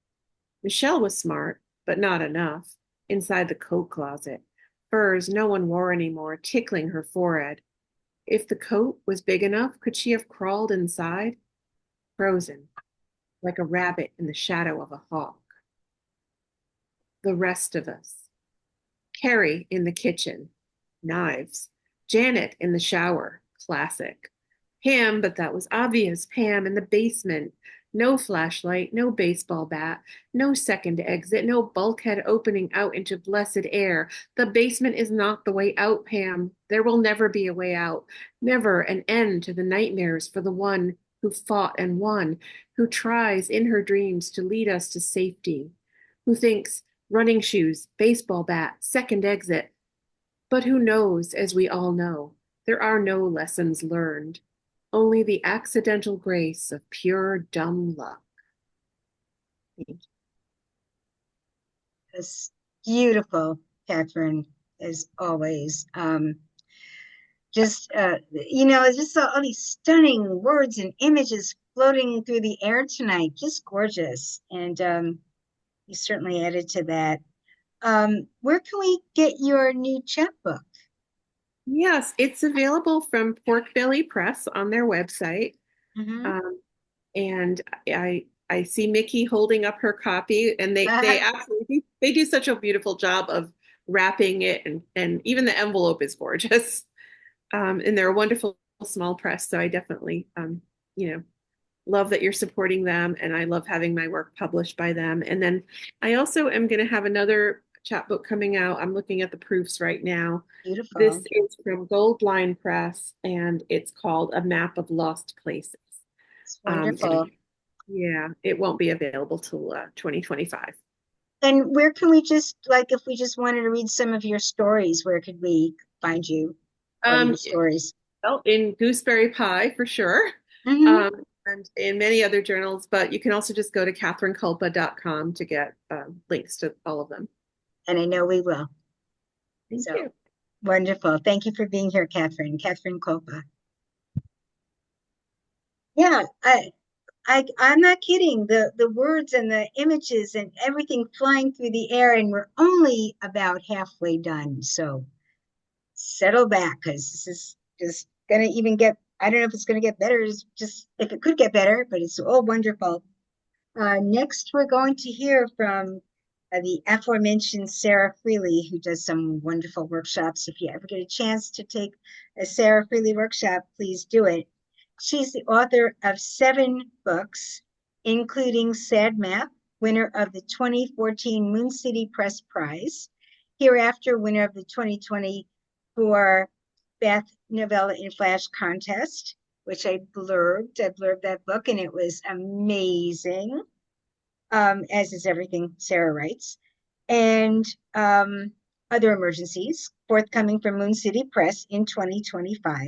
Michelle was smart, but not enough, inside the coat closet. Furs no one wore anymore, tickling her forehead. If the coat was big enough, could she have crawled inside? Frozen, like a rabbit in the shadow of a hawk. The rest of us. Carrie in the kitchen, knives. Janet in the shower, classic. Pam, but that was obvious, Pam in the basement. No flashlight, no baseball bat, no second exit, no bulkhead opening out into blessed air. The basement is not the way out, Pam. There will never be a way out. Never an end to the nightmares for the one who fought and won, who tries in her dreams to lead us to safety, who thinks running shoes, baseball bat, second exit. But who knows, as we all know, there are no lessons learned. Only the accidental grace of pure dumb luck. It's beautiful, Kathryn, as always. Just all these stunning words and images floating through the air tonight. Just gorgeous. And you certainly added to that. Where can we get your new chapbook? Yes, it's available from Pork Belly Press on their website. Mm-hmm. And I see Mickey holding up her copy, and they absolutely they do such a beautiful job of wrapping it, and even the envelope is gorgeous. And they're a wonderful small press, so I definitely you know, love that you're supporting them, and I love having my work published by them. And then I also am going to have another chapbook coming out. I'm looking at the proofs right now. Beautiful. This is from Gold Line Press, and it's called A Map of Lost Places. It's wonderful. Yeah, it won't be available till 2025. And where can we just, like, if we just wanted to read some of your stories, where could we find you? Your stories? Well, in Gooseberry Pie for sure. Mm-hmm. And in many other journals, but you can also just go to kathrynkulpa.com to get links to all of them. And I know we will. Thank you. Wonderful. Thank you for being here, Kathryn. Kathryn Kulpa. Yeah, I'm not kidding. The words and the images and everything flying through the air, and we're only about halfway done. So settle back, because this is just gonna even get, I don't know if it's gonna get better, it's just if it could get better, but it's all wonderful. Next, we're going to hear from the aforementioned Sarah Freligh, who does some wonderful workshops. If you ever get a chance to take a Sarah Freligh workshop, please do it. She's the author of 7 books, including Sad Map, winner of the 2014 Moon City Press Prize, Hereafter, winner of the 2024 Beth Novella in Flash contest, which I blurbed that book, and it was amazing, as is everything Sarah writes. And Other Emergencies, forthcoming from Moon City Press in 2025.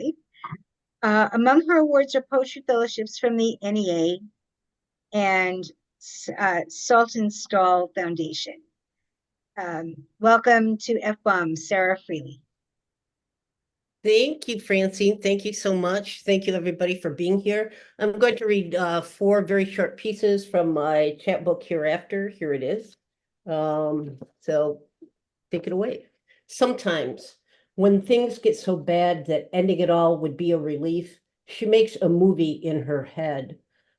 Among her awards are poetry fellowships from the NEA and Saltonstall Foundation. Welcome to FBOMB, Sarah Freligh. Thank you, Francine. Thank you so much. Thank you, everybody, for being here. I'm going to read 4 very short pieces from my chapbook Hereafter. Here it is. So take it away. Sometimes, when things get so bad that ending it all would be a relief, she makes a movie in her head.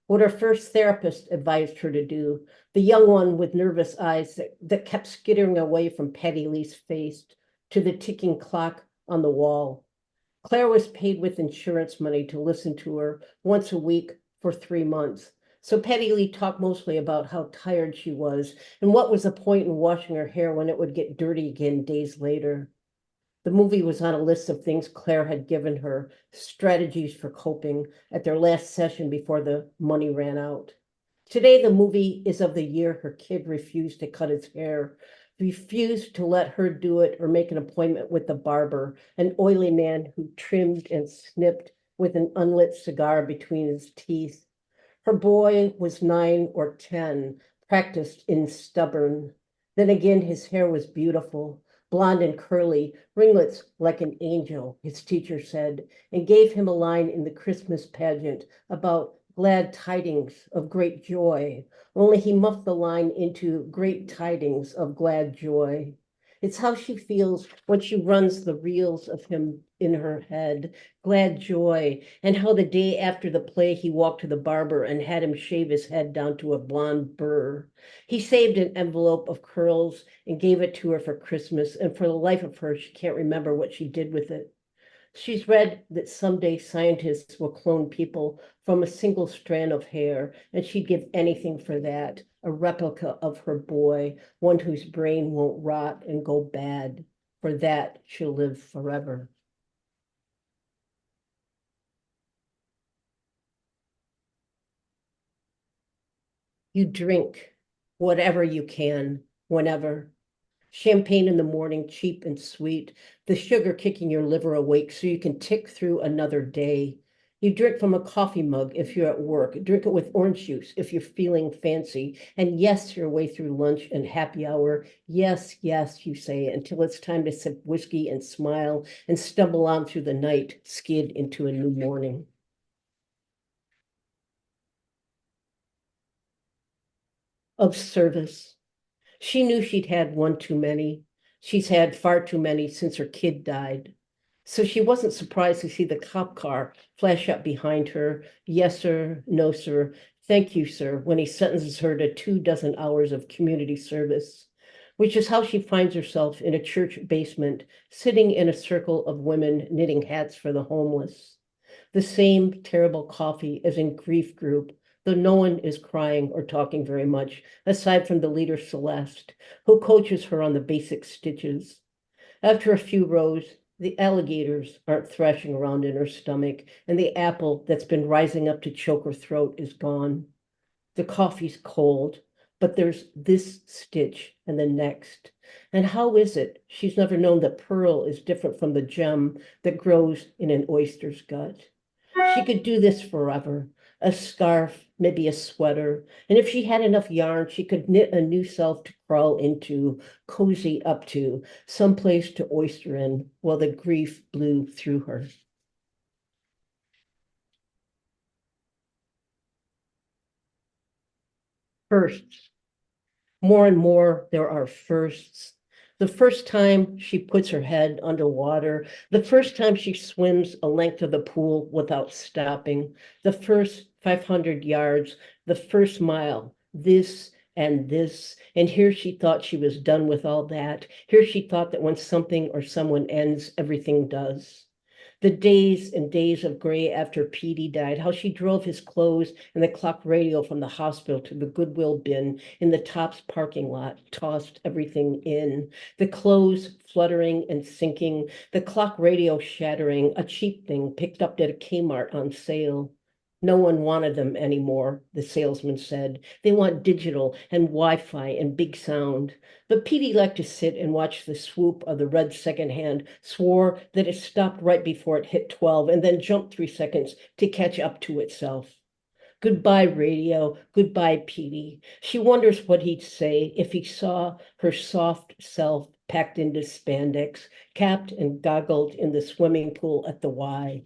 What her first therapist advised her to do, the young one with nervous eyes that kept skittering away from Patty Lee's face to the ticking clock on the wall. Claire was paid with insurance money to listen to her once a week for 3 months. So Patty Lee talked mostly about how tired she was and what was the point in washing her hair when it would get dirty again days later. The movie was on a list of things Claire had given her, strategies for coping, at their last session before the money ran out. Today, the movie is of the year her kid refused to cut his hair, refused to let her do it or make an appointment with the barber, an oily man who trimmed and snipped with an unlit cigar between his teeth. Her boy was 9 or 10, practiced in stubborn. Then again, his hair was beautiful, blonde and curly, ringlets like an angel, his teacher said, and gave him a line in the Christmas pageant about glad tidings of great joy, only he muffed the line into great tidings of glad joy. It's how she feels when she runs the reels of him in her head, glad joy, and how the day after the play he walked to the barber and had him shave his head down to a blonde burr. He saved an envelope of curls and gave it to her for Christmas, and for the life of her, she can't remember what she did with it. She's read that someday scientists will clone people from a single strand of hair, and she'd give anything for that, a replica of her boy, one whose brain won't rot and go bad. For that, she'll live forever. You drink whatever you can, whenever. Champagne in the morning, cheap and sweet, the sugar kicking your liver awake so you can tick through another day. You drink from a coffee mug if you're at work, drink it with orange juice if you're feeling fancy, and yes, your way through lunch and happy hour. Yes, yes, you say, until it's time to sip whiskey and smile and stumble on through the night, skid into a new morning. Of service. She knew she'd had one too many. She's had far too many since her kid died. So she wasn't surprised to see the cop car flash up behind her. Yes, sir, no, sir. Thank you, sir, when he sentences her to 24 hours of community service, which is how she finds herself in a church basement, sitting in a circle of women knitting hats for the homeless. The same terrible coffee as in grief group, though no one is crying or talking very much, aside from the leader Celeste, who coaches her on the basic stitches. After a few rows, the alligators aren't thrashing around in her stomach, and the apple that's been rising up to choke her throat is gone. The coffee's cold, but there's this stitch and the next. And how is it she's never known that pearl is different from the gem that grows in an oyster's gut? She could do this forever. A scarf, maybe a sweater. And if she had enough yarn, she could knit a new self to crawl into, cozy up to, someplace to oyster in while the grief blew through her. Firsts. More and more, there are firsts. The first time she puts her head underwater, the first time she swims a length of the pool without stopping, the first 500 yards, the first mile, this and this. And here she thought she was done with all that. Here she thought that when something or someone ends, everything does. The days and days of gray after Petey died, how she drove his clothes and the clock radio from the hospital to the Goodwill bin in the Tops parking lot, tossed everything in. The clothes fluttering and sinking, the clock radio shattering, a cheap thing picked up at a Kmart on sale. No one wanted them anymore, the salesman said. They want digital and Wi-Fi and big sound. But Petey liked to sit and watch the swoop of the red secondhand, swore that it stopped right before it hit 12 and then jumped 3 seconds to catch up to itself. Goodbye, radio. Goodbye, Petey. She wonders what he'd say if he saw her soft self packed into spandex, capped and goggled in the swimming pool at the Y.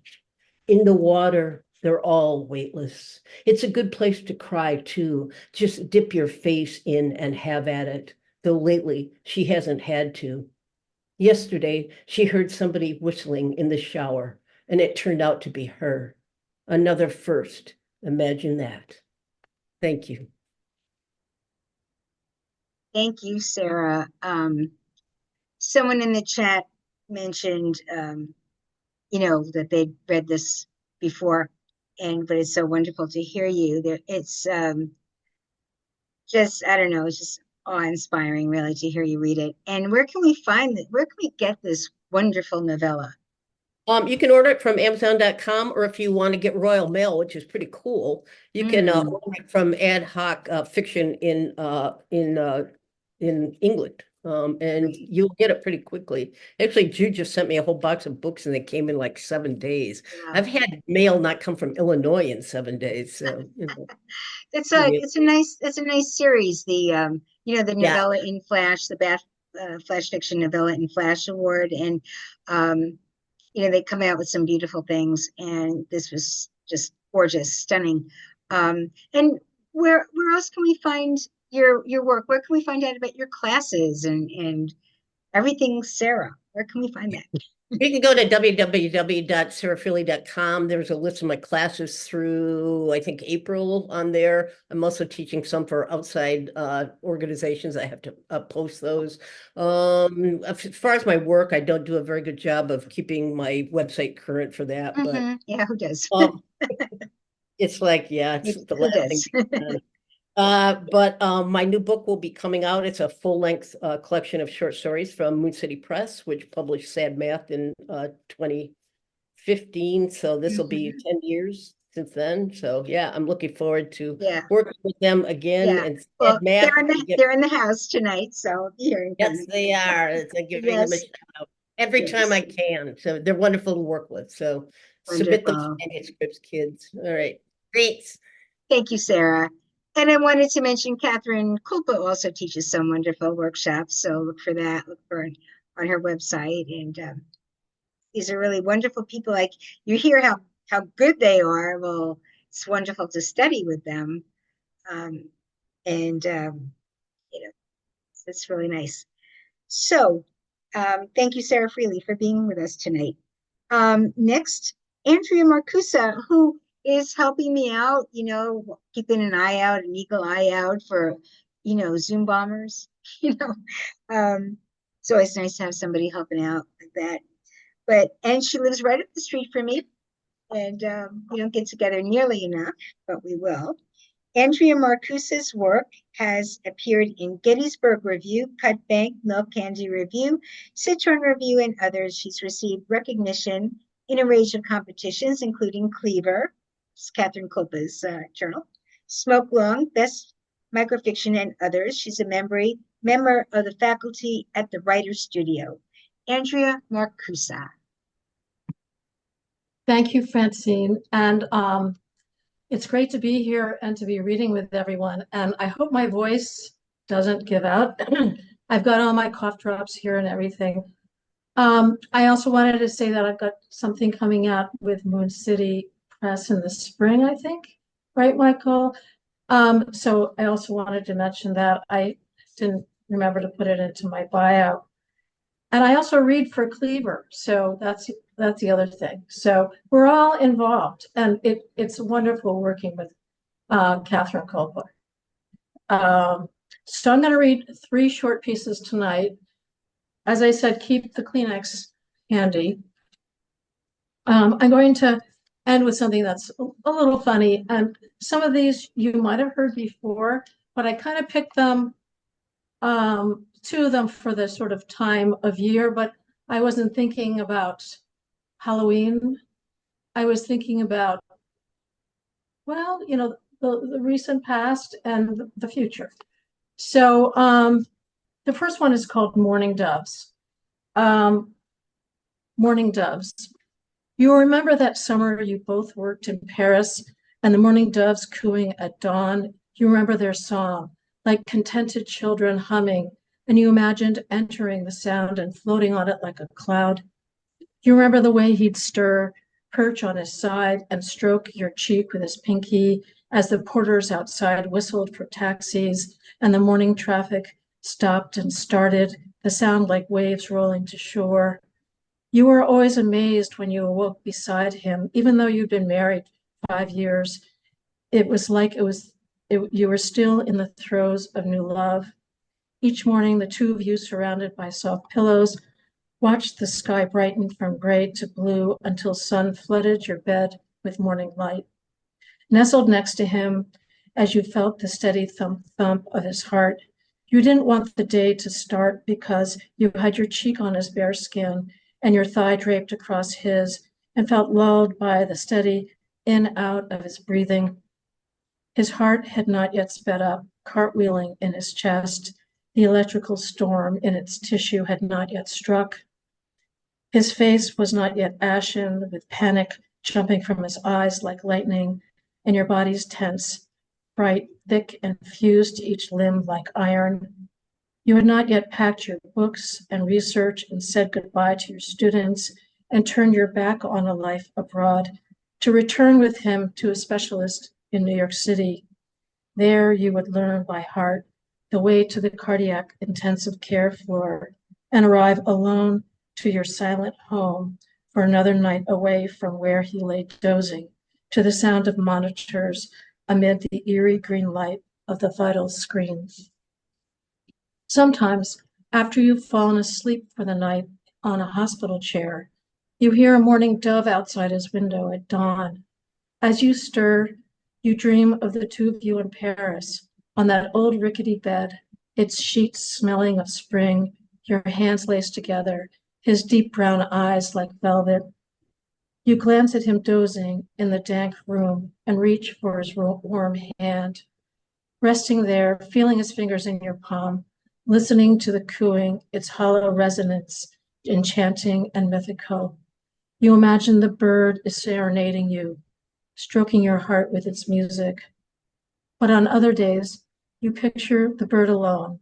In the water, they're all weightless. It's a good place to cry, too. Just dip your face in and have at it, though lately she hasn't had to. Yesterday, she heard somebody whistling in the shower, and it turned out to be her. Another first. Imagine that. Thank you. Thank you, Sarah. Someone in the chat mentioned, that they'd read this before, but it's so wonderful to hear you. It's just, I don't know, it's just awe-inspiring, really, to hear you read it. And where can we find it? Where can we get this wonderful novella? You can order it from Amazon.com, or if you want to get Royal Mail, which is pretty cool, you can order it from Ad Hoc Fiction in England. And you'll get it pretty quickly. Actually, Jude just sent me a whole box of books and they came in like 7 days. Wow. I've had mail not come from Illinois in 7 days. So, it's a nice series. The novella in Flash, the Flash Fiction Novella in Flash Award. And, they come out with some beautiful things. And this was just gorgeous, stunning. And where else can we find your work? Where can we find out about your classes and everything, Sarah? Where can we find that? You can go to www.sarahfreligh.com. There's a list of my classes through, I think, April on there. I'm also teaching some for outside organizations. I have to post those. As far as my work, I don't do a very good job of keeping my website current for that. But yeah, who does? It's like, it's the last thing. But my new book will be coming out. It's a full-length collection of short stories from Moon City Press, which published Sad Math in 2015. So this will be 10 years since then. So I'm looking forward to working with them again. Yeah. And well, Math, they're in the house tonight, so yes, they are. It's giving them a shout out every time I can. So they're wonderful to work with. So submit those manuscripts, kids. All right, thanks. Thank you, Sarah. And I wanted to mention Kathryn Kulpa also teaches some wonderful workshops. So look for that, look for it on her website. And these are really wonderful people. Like, you hear how good they are. Well, it's wonderful to study with them. It's really nice. So thank you, Sarah Freligh, for being with us tonight. Next, Andrea Marcusa, who is helping me out, keeping an eye out, an eagle eye out for, Zoom bombers, it's always nice to have somebody helping out like that. And she lives right up the street from me, and we don't get together nearly enough, but we will. Andrea Marcusa's work has appeared in Gettysburg Review, Cut Bank, Milk Candy Review, Citron Review, and others. She's received recognition in a range of competitions, including Cleaver, Kathryn Kulpa's journal, Smoke Long, Best Microfiction, and others. She's a member of the faculty at the Writer's Studio. Andrea Marcusa. Thank you, Francine. And it's great to be here and to be reading with everyone. And I hope my voice doesn't give out. I've got all my cough drops here and everything. I also wanted to say that I've got something coming out with Moon City Press in the spring, I think. Right, Michael? So I also wanted to mention that. I didn't remember to put it into my bio. And I also read for Cleaver, so that's the other thing. So we're all involved, and it's wonderful working with Kathryn Kulpa. So I'm going to read 3 short pieces tonight. As I said, keep the Kleenex handy. I'm going to end with something that's a little funny, and some of these you might have heard before, but I kind of picked them, 2 of them for the sort of time of year, but I wasn't thinking about Halloween. I was thinking about, well, the recent past and the future. So the first one is called Morning Doves. Morning Doves. You remember that summer you both worked in Paris and the morning doves cooing at dawn? You remember their song, like contented children humming, and you imagined entering the sound and floating on it like a cloud. You remember the way he'd stir, perch on his side, and stroke your cheek with his pinky as the porters outside whistled for taxis and the morning traffic stopped and started, the sound like waves rolling to shore. You were always amazed when you awoke beside him, even though you'd been married 5 years. It was like you were still in the throes of new love. Each morning, the 2 of you, surrounded by soft pillows, watched the sky brighten from gray to blue until sun flooded your bed with morning light. Nestled next to him, as you felt the steady thump of his heart, you didn't want the day to start because you had your cheek on his bare skin and your thigh draped across his, and felt lulled by the steady in-out of his breathing. His heart had not yet sped up, cartwheeling in his chest. The electrical storm in its tissue had not yet struck. His face was not yet ashen, with panic jumping from his eyes like lightning, and your bodies tense, bright, thick, and fused to each limb like iron. You had not yet packed your books and research and said goodbye to your students and turned your back on a life abroad to return with him to a specialist in New York City. There you would learn by heart the way to the cardiac intensive care floor and arrive alone to your silent home for another night away from where he lay dozing to the sound of monitors amid the eerie green light of the vital screens. Sometimes, after you've fallen asleep for the night on a hospital chair, you hear a morning dove outside his window at dawn. As you stir, you dream of the 2 of you in Paris on that old rickety bed, its sheets smelling of spring, your hands laced together, his deep brown eyes like velvet. You glance at him dozing in the dank room and reach for his warm hand. Resting there, feeling his fingers in your palm, listening to the cooing, its hollow resonance, enchanting and mythical. You imagine the bird is serenading you, stroking your heart with its music. But on other days, you picture the bird alone,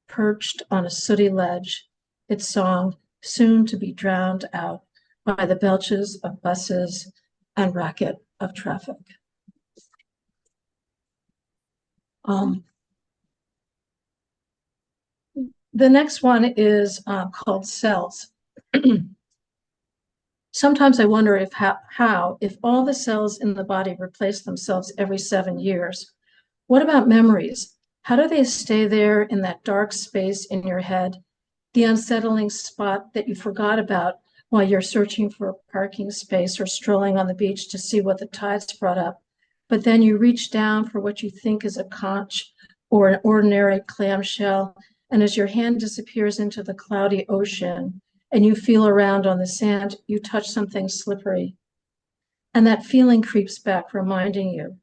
perched on a sooty ledge, its song soon to be drowned out by the belches of buses and racket of traffic. The next one is called Cells. Sometimes I wonder if if all the cells in the body replace themselves every 7 years, what about memories? How do they stay there in that dark space in your head, the unsettling spot that you forgot about while you're searching for a parking space or strolling on the beach to see what the tides brought up? But then you reach down for what you think is a conch or an ordinary clamshell, and as your hand disappears into the cloudy ocean and you feel around on the sand, you touch something slippery. And that feeling creeps back, reminding you,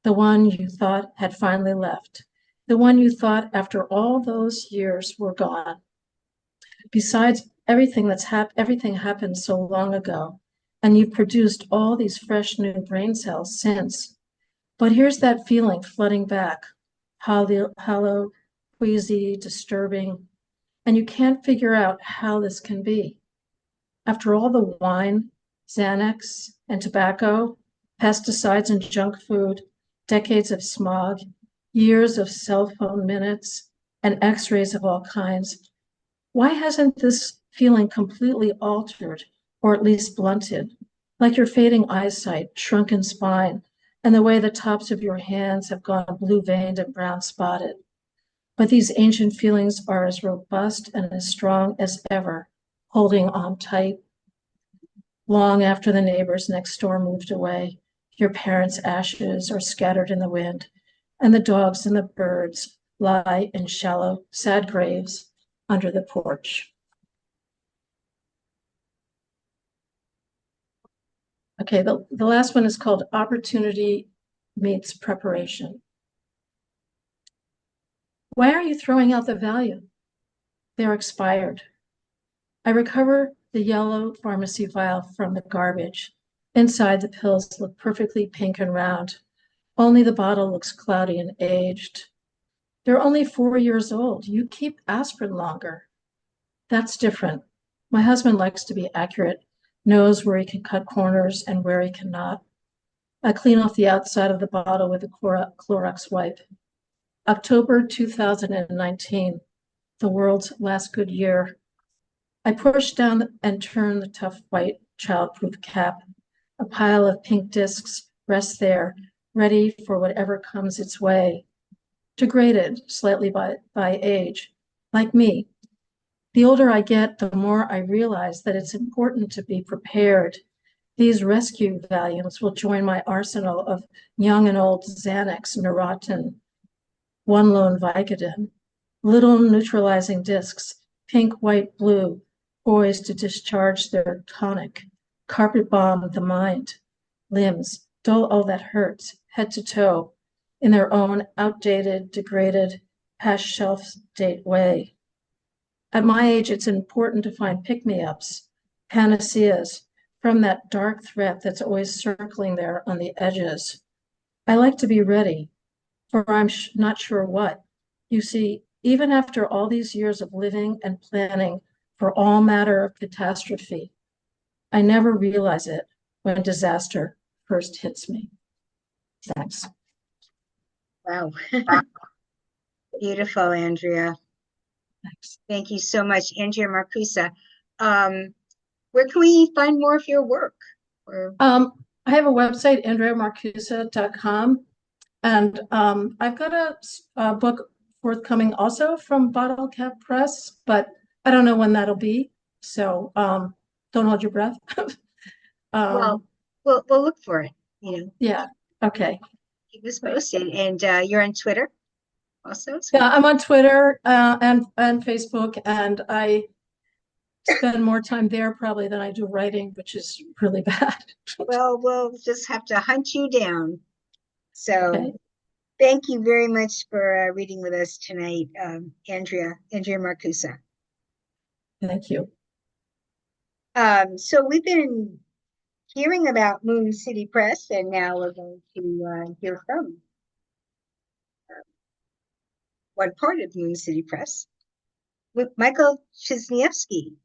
the one you thought had finally left, the one you thought after all those years were gone. Besides, everything happened so long ago, and you've produced all these fresh new brain cells since. But here's that feeling flooding back, hollow, queasy, disturbing, and you can't figure out how this can be. After all the wine, Xanax, and tobacco, pesticides and junk food, decades of smog, years of cell phone minutes, and x-rays of all kinds, why hasn't this feeling completely altered, or at least blunted, like your fading eyesight, shrunken spine, and the way the tops of your hands have gone blue-veined and brown-spotted? But these ancient feelings are as robust and as strong as ever, holding on tight. Long after the neighbors next door moved away, your parents' ashes are scattered in the wind, and the dogs and the birds lie in shallow, sad graves under the porch. Okay, the last one is called Opportunity Meets Preparation. Why are you throwing out the value? They're expired. I recover the yellow pharmacy vial from the garbage. Inside, the pills look perfectly pink and round. Only the bottle looks cloudy and aged. They're only 4 years old. You keep aspirin longer. That's different. My husband likes to be accurate, knows where he can cut corners and where he cannot. I clean off the outside of the bottle with a Clorox wipe. October 2019, the world's last good year. I push down and turn the tough white childproof cap. A pile of pink discs rests there, ready for whatever comes its way. Degraded slightly by age, like me. The older I get, the more I realize that it's important to be prepared. These rescue volumes will join my arsenal of young and old Xanax, Neurontin, one lone Vicodin, little neutralizing discs, pink, white, blue, poised to discharge their tonic, carpet bomb the mind, limbs, dull all that hurts, head to toe, in their own outdated, degraded, past shelf date way. At my age, it's important to find pick-me-ups, panaceas, from that dark threat that's always circling there on the edges. I like to be ready, for I'm not sure what. You see, even after all these years of living and planning for all matter of catastrophe, I never realize it when disaster first hits me. Thanks. Wow. Beautiful, Andrea. Thanks. Thank you so much, Andrea Marcusa. Where can we find more of your work? I have a website, andreamarcusa.com, and I've got a book forthcoming also from Bottle Cap Press, but I don't know when that'll be, so don't hold your breath. Well, we'll look for it, you know. Yeah, okay. Keep us posted, and you're on Twitter also? Yeah, I'm on Twitter and Facebook, and I spend more time there probably than I do writing, which is really bad. Well, we'll just have to hunt you down. So Okay. thank you very much for reading with us tonight, Andrea Marcusa. Thank you. So we've been hearing about Moon City Press, and now we're going to hear from one part of Moon City Press. With Michael Czyzniejewski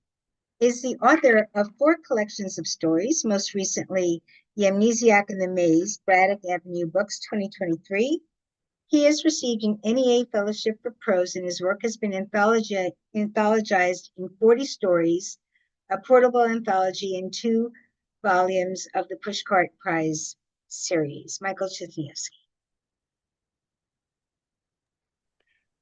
is the author of 4 collections of stories, most recently The Amnesiac and the Maze, Braddock Avenue Books 2023. He has received an NEA Fellowship for Prose, and his work has been anthologized in 40 stories, a portable anthology, and 2 volumes of the Pushcart Prize series. Michael Czyzniejewski.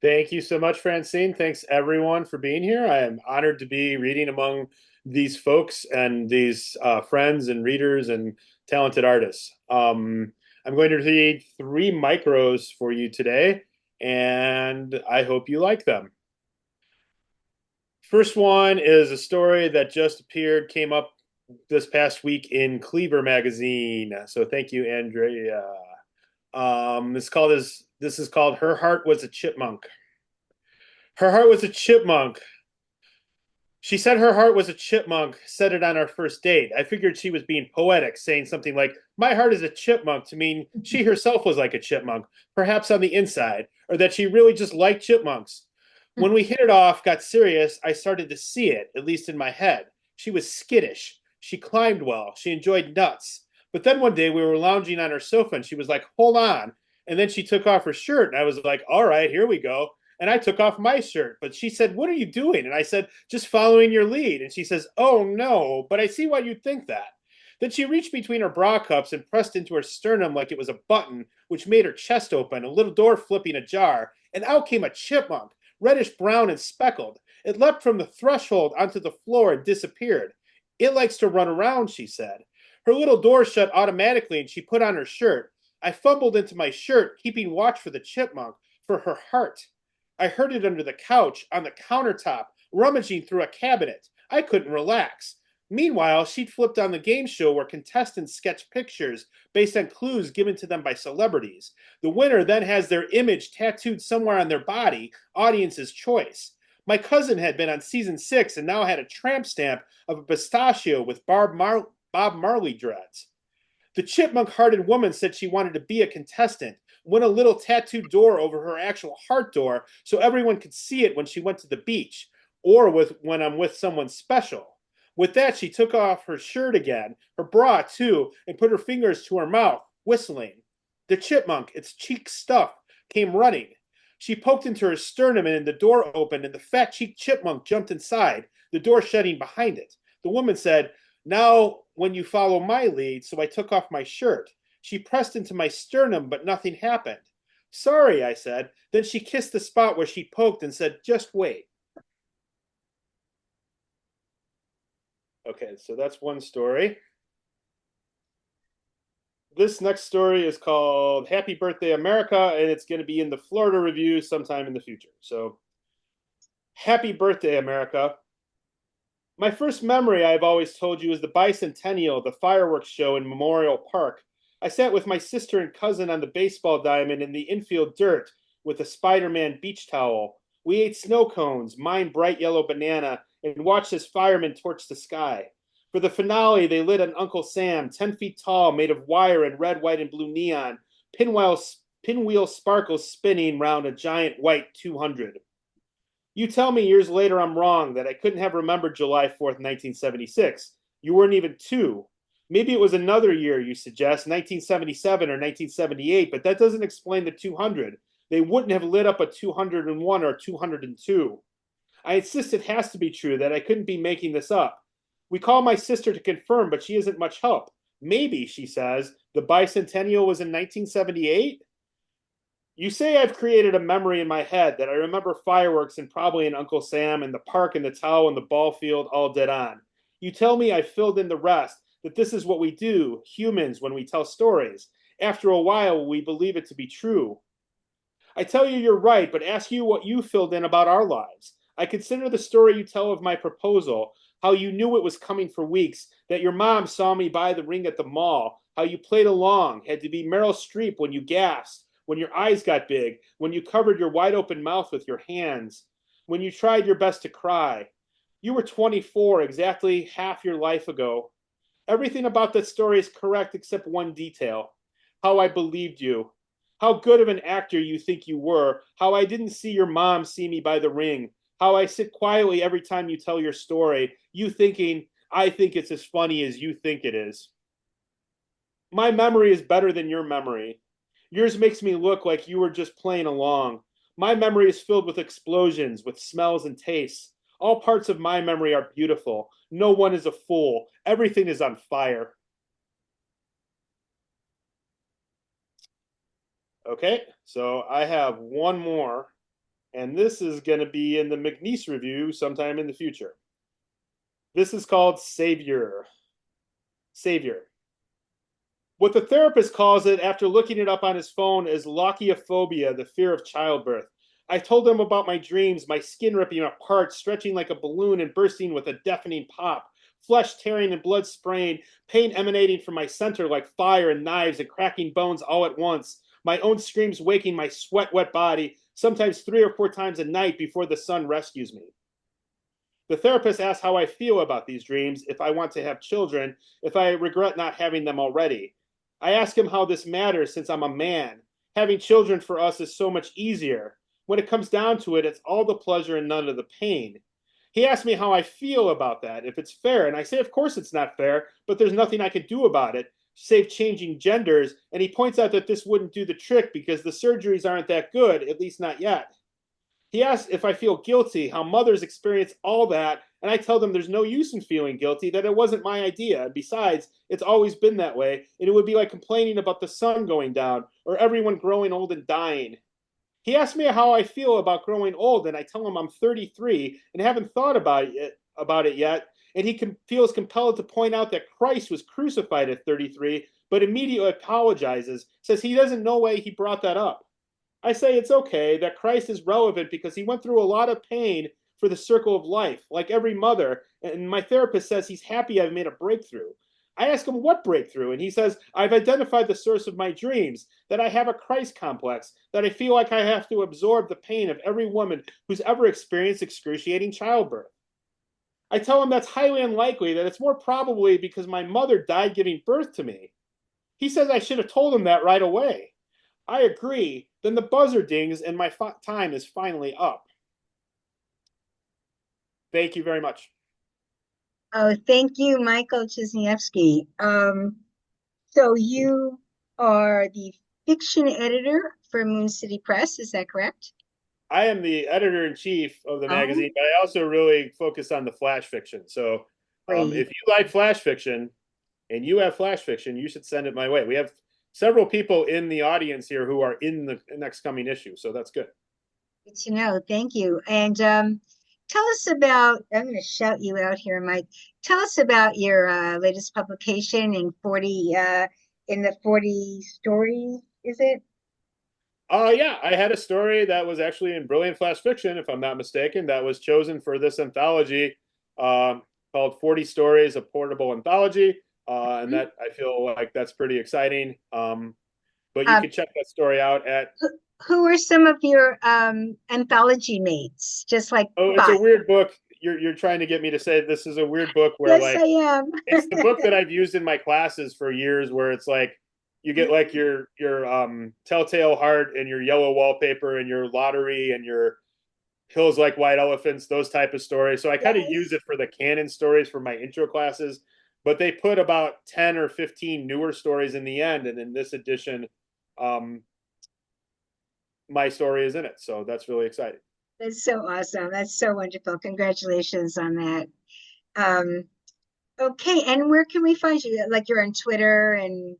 Thank you so much, Francine. Thanks, everyone, for being here. I am honored to be reading among these folks and these friends and readers and talented artists. I'm going to read 3 micros for you today, and I hope you like them. First one is a story that just appeared, came up this past week in Cleaver magazine. So thank you, Andrea. This is called Her Heart Was a Chipmunk. Her heart was a chipmunk. She said her heart was a chipmunk, said it on our first date. I figured she was being poetic, saying something like, my heart is a chipmunk, to mean she herself was like a chipmunk, perhaps on the inside, or that she really just liked chipmunks. When we hit it off, got serious, I started to see it, at least in my head. She was skittish. She climbed well. She enjoyed nuts. But then one day we were lounging on her sofa and she was like, hold on. And then she took off her shirt and I was like, all right, here we go. And I took off my shirt, but she said, what are you doing? And I said, just following your lead. And she says, oh no, but I see why you'd think that. Then she reached between her bra cups and pressed into her sternum like it was a button, which made her chest open, a little door flipping ajar, and out came a chipmunk, reddish brown and speckled. It leapt from the threshold onto the floor and disappeared. It likes to run around, she said. Her little door shut automatically and she put on her shirt. I fumbled into my shirt, keeping watch for the chipmunk, for her heart. I heard it under the couch, on the countertop, rummaging through a cabinet. I couldn't relax. Meanwhile, she'd flipped on the game show where contestants sketch pictures based on clues given to them by celebrities. The winner then has their image tattooed somewhere on their body, audience's choice. My cousin had been on season 6 and now had a tramp stamp of a pistachio with Bob Marley dreads. The chipmunk-hearted woman said she wanted to be a contestant, win a little tattooed door over her actual heart door so everyone could see it when she went to the beach, or when I'm with someone special. With that, she took off her shirt again, her bra too, and put her fingers to her mouth, whistling. The chipmunk, its cheeks stuffed, came running. She poked into her sternum and the door opened and the fat-cheeked chipmunk jumped inside, the door shutting behind it. The woman said, now when you follow my lead, so I took off my shirt. She pressed into my sternum, but nothing happened. Sorry, I said. Then she kissed the spot where she poked and said, just wait. Okay, so that's one story. This next story is called Happy Birthday America, and it's going to be in the Florida Review sometime in the future. So, Happy Birthday America. My first memory, I've always told you, is the bicentennial, the fireworks show in Memorial Park. I sat with my sister and cousin on the baseball diamond in the infield dirt with a Spider-Man beach towel. We ate snow cones, mine bright yellow banana, and watched as firemen torched the sky. For the finale, they lit an Uncle Sam, 10 feet tall, made of wire and red, white, and blue neon, pinwheel sparkles spinning round a giant white 200. You tell me years later I'm wrong, that I couldn't have remembered July 4th, 1976. You weren't even 2. Maybe it was another year, you suggest, 1977 or 1978, but that doesn't explain the 200. They wouldn't have lit up a 201 or 202. I insist it has to be true, that I couldn't be making this up. We call my sister to confirm, but she isn't much help. Maybe, she says, the bicentennial was in 1978? You say I've created a memory in my head that I remember fireworks and probably an Uncle Sam and the park and the towel and the ball field all dead on. You tell me I filled in the rest, that this is what we do, humans, when we tell stories. After a while, we believe it to be true. I tell you you're right, but ask you what you filled in about our lives. I consider the story you tell of my proposal, how you knew it was coming for weeks, that your mom saw me buy the ring at the mall, how you played along, had to be Meryl Streep when you gasped, when your eyes got big, when you covered your wide open mouth with your hands, when you tried your best to cry. You were 24, exactly half your life ago. Everything about that story is correct except one detail. How I believed you. How good of an actor you think you were. How I didn't see your mom see me by the ring. How I sit quietly every time you tell your story, you thinking, I think it's as funny as you think it is. My memory is better than your memory. Yours makes me look like you were just playing along. My memory is filled with explosions, with smells and tastes. All parts of my memory are beautiful. No one is a fool. Everything is on fire. Okay, so I have one more, and this is going to be in the McNeese review sometime in the future. This is called Savior. Savior. What the therapist calls it after looking it up on his phone is lochiophobia, the fear of childbirth. I told him about my dreams, my skin ripping apart, stretching like a balloon and bursting with a deafening pop, flesh tearing and blood spraying, pain emanating from my center like fire and knives and cracking bones all at once, my own screams waking my sweat-wet body, sometimes 3 or 4 times a night before the sun rescues me. The therapist asks how I feel about these dreams, if I want to have children, if I regret not having them already. I ask him how this matters since I'm a man. Having children for us is so much easier. When it comes down to it, it's all the pleasure and none of the pain. He asked me how I feel about that, if it's fair, and I say, of course it's not fair, but there's nothing I can do about it, save changing genders, and he points out that this wouldn't do the trick because the surgeries aren't that good, at least not yet. He asks if I feel guilty, how mothers experience all that, and I tell them there's no use in feeling guilty, that it wasn't my idea. And besides, it's always been that way, and it would be like complaining about the sun going down or everyone growing old and dying. He asked me how I feel about growing old, and I tell him I'm 33 and haven't thought about it yet, and he feels compelled to point out that Christ was crucified at 33, but immediately apologizes, says he doesn't know why he brought that up. I say it's okay, that Christ is relevant because he went through a lot of pain for the circle of life, like every mother, and my therapist says he's happy I've made a breakthrough. I ask him what breakthrough, and he says, I've identified the source of my dreams, that I have a Christ complex, that I feel like I have to absorb the pain of every woman who's ever experienced excruciating childbirth. I tell him that's highly unlikely, that it's more probably because my mother died giving birth to me. He says I should have told him that right away. I agree. Then the buzzer dings and my time is finally up. Thank you very much. Oh, thank you, Michael Czyzniejewski. So you are the fiction editor for Moon City Press, is that correct? I am the editor-in-chief of the magazine, but I also really focus on the flash fiction. So if you like flash fiction and you have flash fiction, you should send it my way. We have several people in the audience here who are in the next coming issue, so that's good. Good to know. Thank you. And tell us about, I'm going to shout you out here, Mike. Tell us about your latest publication in the 40 stories, is it? Yeah, I had a story that was actually in Brilliant Flash Fiction, if I'm not mistaken, that was chosen for this anthology called 40 Stories, a Portable Anthology. And that I feel like that's pretty exciting. But you can check that story out at. Who are some of your anthology mates? Just like it's a weird book. You're trying to get me to say this is a weird book where yes, I am. It's the book that I've used in my classes for years, where it's like you get like your Telltale Heart and your yellow wallpaper and your lottery and your Hills Like White Elephants, those type of stories. So I kind of use it for the canon stories for my intro classes. But they put about 10 or 15 newer stories in the end. And in this edition, my story is in it. So that's really exciting. That's so awesome. That's so wonderful. Congratulations on that. Okay. And where can we find you? Like you're on Twitter and.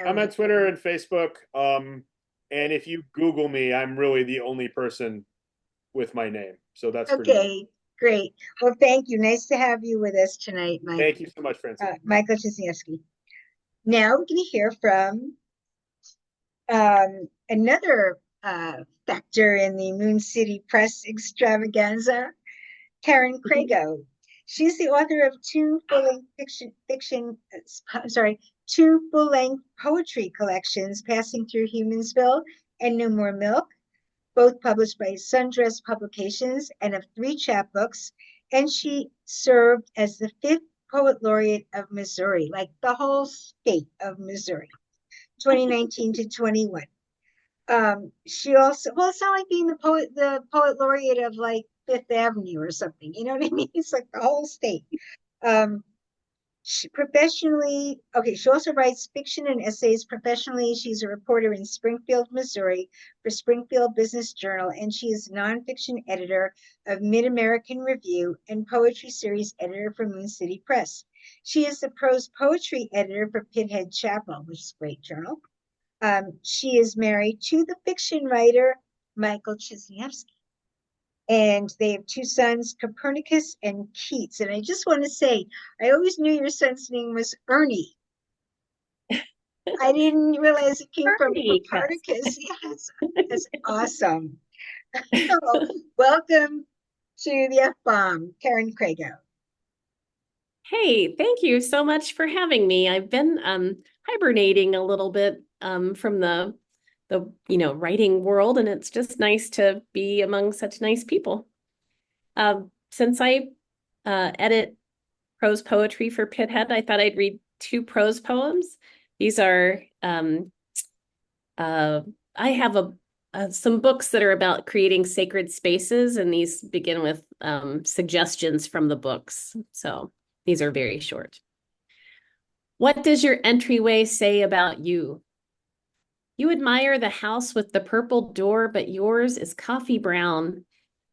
I'm on Twitter and Facebook. And if you Google me, I'm really the only person with my name. So that's okay. Great. Well, thank you. Nice to have you with us tonight, Mike. Thank you so much, Francine. Michael Czyzniejewski. Now we're going to hear from another factor in the Moon City Press extravaganza, Kathryn Craigo. She's the author of two full-length poetry collections, Passing Through Humansville and No More Milk, both published by Sundress Publications, and of 3 chapbooks. And she served as the 5th Poet Laureate of Missouri, like the whole state of Missouri, 2019 to 21. She also, well, it's not like being the poet laureate of like Fifth Avenue or something, you know what I mean? It's like the whole state. She she also writes fiction and essays professionally. She's a reporter in Springfield, Missouri for Springfield Business Journal, and she is nonfiction editor of Mid-American Review and poetry series editor for Moon City Press. She is the prose poetry editor for Pithead Chapel, which is a great journal. She is married to the fiction writer Michael Czyzniejewski. And they have two sons, Copernicus and Keats. And I just want to say, I always knew your son's name was Ernie. I didn't realize it came from Ernie, Copernicus. Yes, that's awesome. So, welcome to the FBOMB, Karen Craigo. Hey, thank you so much for having me. I've been hibernating a little bit from the writing world, and it's just nice to be among such nice people. Since I edit prose poetry for Pithead, I thought I'd read two prose poems. These are I have some books that are about creating sacred spaces, and these begin with suggestions from the books. So these are very short. What does your entryway say about you? You admire the house with the purple door, but yours is coffee brown.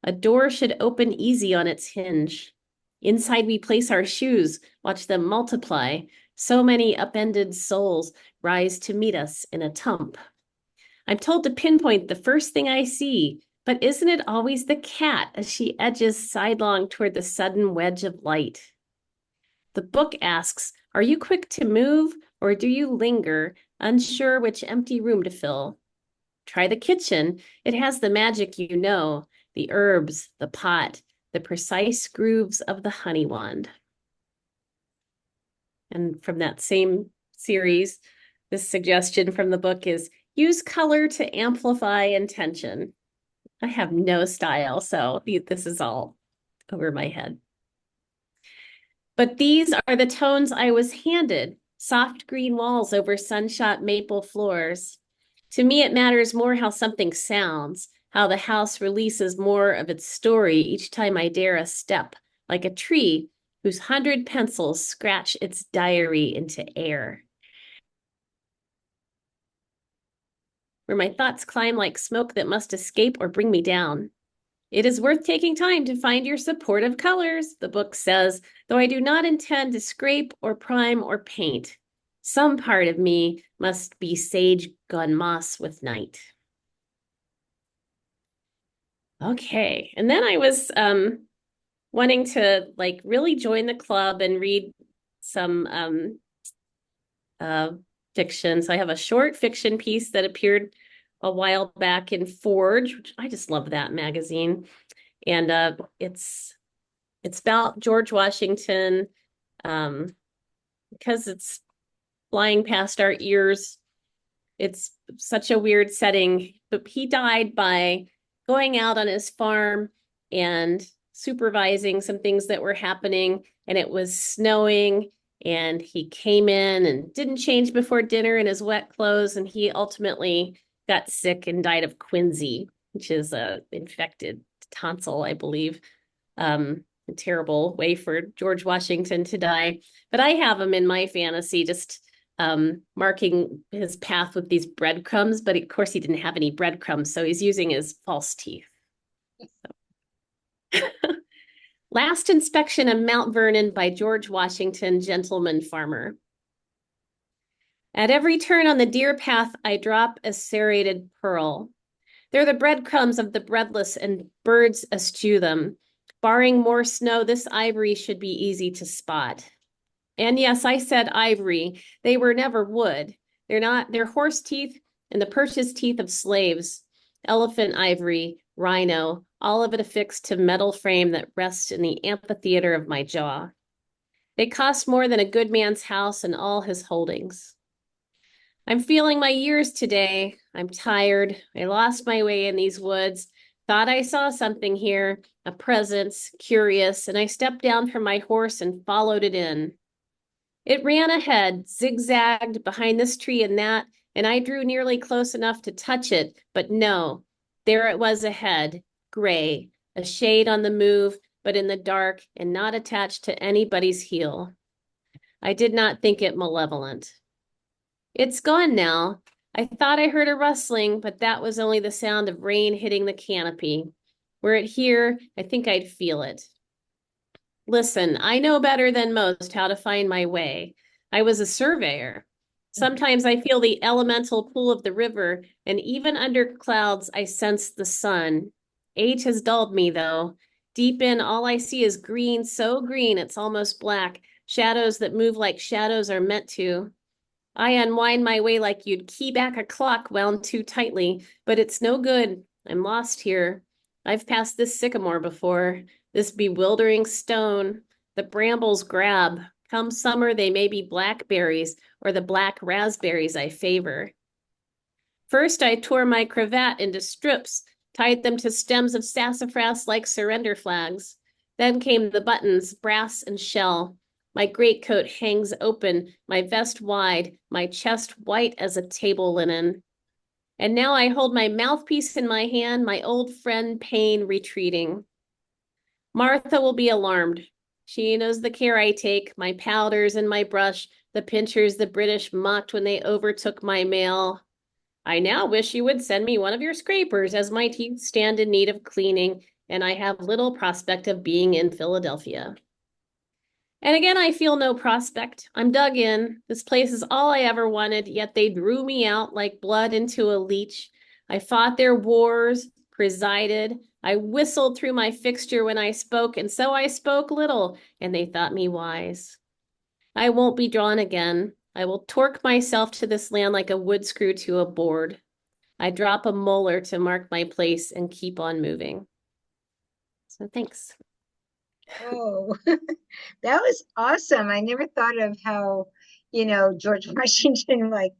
A door should open easy on its hinge. Inside we place our shoes, watch them multiply. So many upended souls rise to meet us in a tump. I'm told to pinpoint the first thing I see, but isn't it always the cat as she edges sidelong toward the sudden wedge of light? The book asks, are you quick to move or do you linger, unsure which empty room to fill? Try the kitchen. It has the magic you know, the herbs, the pot, the precise grooves of the honey wand. And from that same series, this suggestion from the book is use color to amplify intention. I have no style, so this is all over my head. But these are the tones I was handed, soft green walls over sunshot maple floors. To me, it matters more how something sounds, how the house releases more of its story each time I dare a step, like a tree whose 100 pencils scratch its diary into air. Where my thoughts climb like smoke that must escape or bring me down. It is worth taking time to find your supportive colors, the book says, though I do not intend to scrape or prime or paint. Some part of me must be sage gone moss with night. Okay, and then I was wanting to really join the club and read some fiction. So I have a short fiction piece that appeared a while back in Forge, which I just love that magazine. And it's about George Washington, because it's flying past our ears. It's such a weird setting, but he died by going out on his farm and supervising some things that were happening, and it was snowing, and he came in and didn't change before dinner in his wet clothes, and he ultimately got sick and died of quinsy, which is a infected tonsil, I believe. A terrible way for George Washington to die. But I have him in my fantasy just marking his path with these breadcrumbs, but of course he didn't have any breadcrumbs, so he's using his false teeth. So. Last inspection of Mount Vernon by George Washington, gentleman farmer. At every turn on the deer path, I drop a serrated pearl. They're the breadcrumbs of the breadless, and birds eschew them. Barring more snow, this ivory should be easy to spot. And yes, I said ivory. They were never wood. They're not. They're horse teeth and the purchased teeth of slaves. Elephant ivory, rhino, all of it affixed to metal frame that rests in the amphitheater of my jaw. They cost more than a good man's house and all his holdings. I'm feeling my years today. I'm tired. I lost my way in these woods. Thought I saw something here, a presence, curious, and I stepped down from my horse and followed it in. It ran ahead, zigzagged behind this tree and that, and I drew nearly close enough to touch it, but no, there it was ahead, gray, a shade on the move, but in the dark and not attached to anybody's heel. I did not think it malevolent. It's gone now. I thought I heard a rustling, but that was only the sound of rain hitting the canopy. Were it here, I think I'd feel it. Listen, I know better than most how to find my way. I was a surveyor. Sometimes I feel the elemental pull of the river, and even under clouds, I sense the sun. Age has dulled me, though. Deep in, all I see is green, so green it's almost black, shadows that move like shadows are meant to. I unwind my way like you'd key back a clock wound too tightly, but it's no good. I'm lost here. I've passed this sycamore before, this bewildering stone. The brambles grab. Come summer, they may be blackberries or the black raspberries I favor. First, I tore my cravat into strips, tied them to stems of sassafras like surrender flags. Then came the buttons, brass and shell. My greatcoat hangs open, my vest wide, my chest white as a table linen. And now I hold my mouthpiece in my hand, my old friend Pain retreating. Martha will be alarmed. She knows the care I take, my powders and my brush, the pinchers the British mocked when they overtook my mail. I now wish you would send me one of your scrapers, as my teeth stand in need of cleaning, and I have little prospect of being in Philadelphia. And again, I feel no prospect. I'm dug in. This place is all I ever wanted, yet they drew me out like blood into a leech. I fought their wars, presided. I whistled through my fixture when I spoke, and so I spoke little, and they thought me wise. I won't be drawn again. I will torque myself to this land like a wood screw to a board. I drop a molar to mark my place and keep on moving. So thanks. Oh, that was awesome. I never thought of how, George Washington, I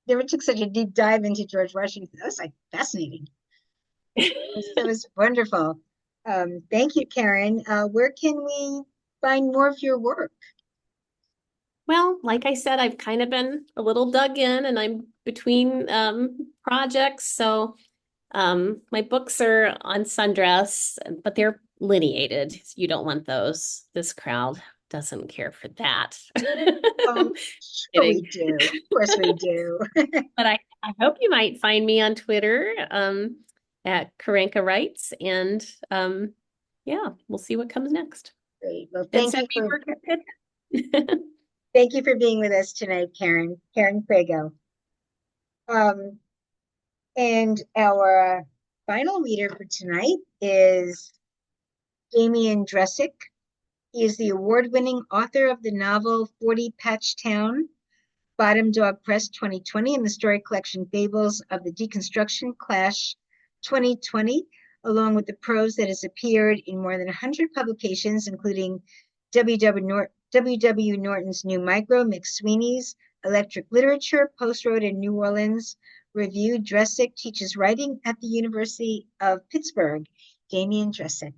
never took such a deep dive into George Washington. That was fascinating. That was wonderful. Thank you, Karen. Where can we find more of your work? Well, like I said, I've kind of been a little dug in and I'm between projects. So my books are on Sundress, but they're lineated. You don't want those. This crowd doesn't care for that. Sure we do. Of course we do. But I hope you might find me on Twitter at Karenka Writes, and yeah, we'll see what comes next. Great. Well, thank you for being with us tonight, Karen Craigo. And our final reader for tonight is Damian Dressick. He is the award-winning author of the novel 40 Patchtown, Bottom Dog Press 2020, and the story collection Fables of the Deconstruction Clash 2020, along with the prose that has appeared in more than 100 publications, including W.W. Norton's New Micro, McSweeney's Electric Literature, Post Road in New Orleans Review. Dressick teaches writing at the University of Pittsburgh. Damian Dressick.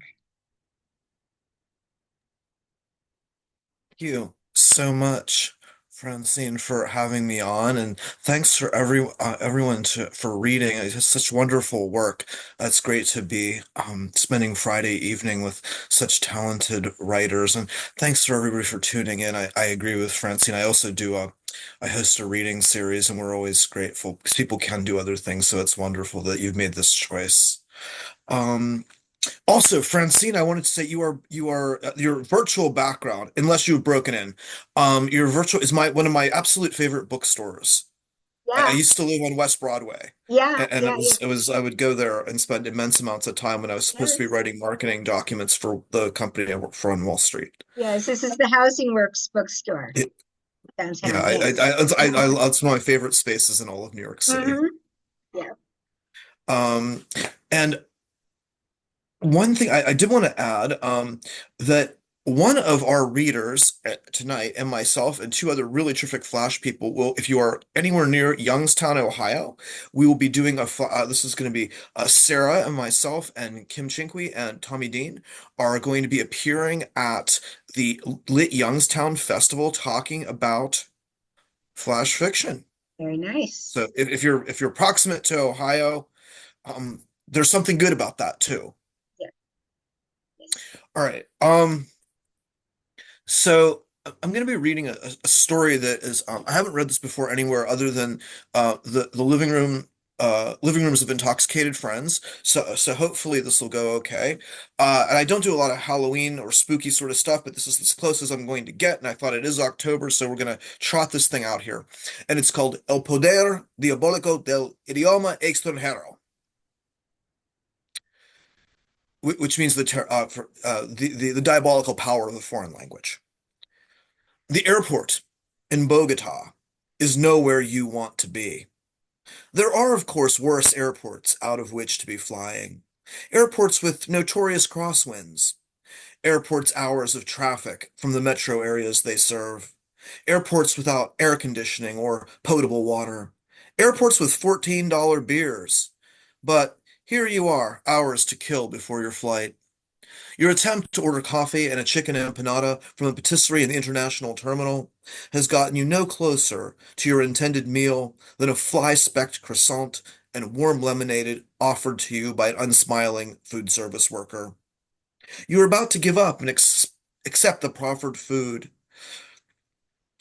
Thank you so much, Francine, for having me on, and thanks for everyone for reading. It's just such wonderful work. It's great to be spending Friday evening with such talented writers, and thanks for everybody for tuning in. I agree with Francine. I also do I host a reading series, and we're always grateful because people can do other things, so it's wonderful that you've made this choice. Also, Francine, I wanted to say your virtual background, unless you've broken in, your virtual is one of my absolute favorite bookstores. Yeah. I used to live on West Broadway. Yeah. And it was I would go there and spend immense amounts of time when I was supposed to be writing marketing documents for the company I work for on Wall Street. Yes, this is the Housing Works bookstore. Downtown. Yeah, it's one of my favorite spaces in all of New York City. Yeah. And one thing I did want to add, that one of our readers tonight and myself and two other really terrific Flash people will, if you are anywhere near Youngstown, Ohio, we will be doing this is going to be Sarah and myself and Kim Chinqui and Tommy Dean are going to be appearing at the Lit Youngstown Festival talking about Flash fiction. Very nice. So if you're proximate to Ohio, there's something good about that too. Yeah. All right. So I'm going to be reading a story that is I haven't read this before anywhere other than the living rooms of intoxicated friends. So hopefully this will go okay. And I don't do a lot of Halloween or spooky sort of stuff, but this is as close as I'm going to get. And I thought it is October, so we're going to trot this thing out here. And it's called El Poder Diabólico del Idioma Extranjero, which means the diabolical power of the foreign language. The airport in Bogota is nowhere you want to be. There are, of course, worse airports out of which to be flying. Airports with notorious crosswinds. Airports' hours of traffic from the metro areas they serve. Airports without air conditioning or potable water. Airports with $14 beers. But here you are, hours to kill before your flight. Your attempt to order coffee and a chicken empanada from a patisserie in the international terminal has gotten you no closer to your intended meal than a fly-specked croissant and warm lemonade offered to you by an unsmiling food service worker. You are about to give up and accept the proffered food,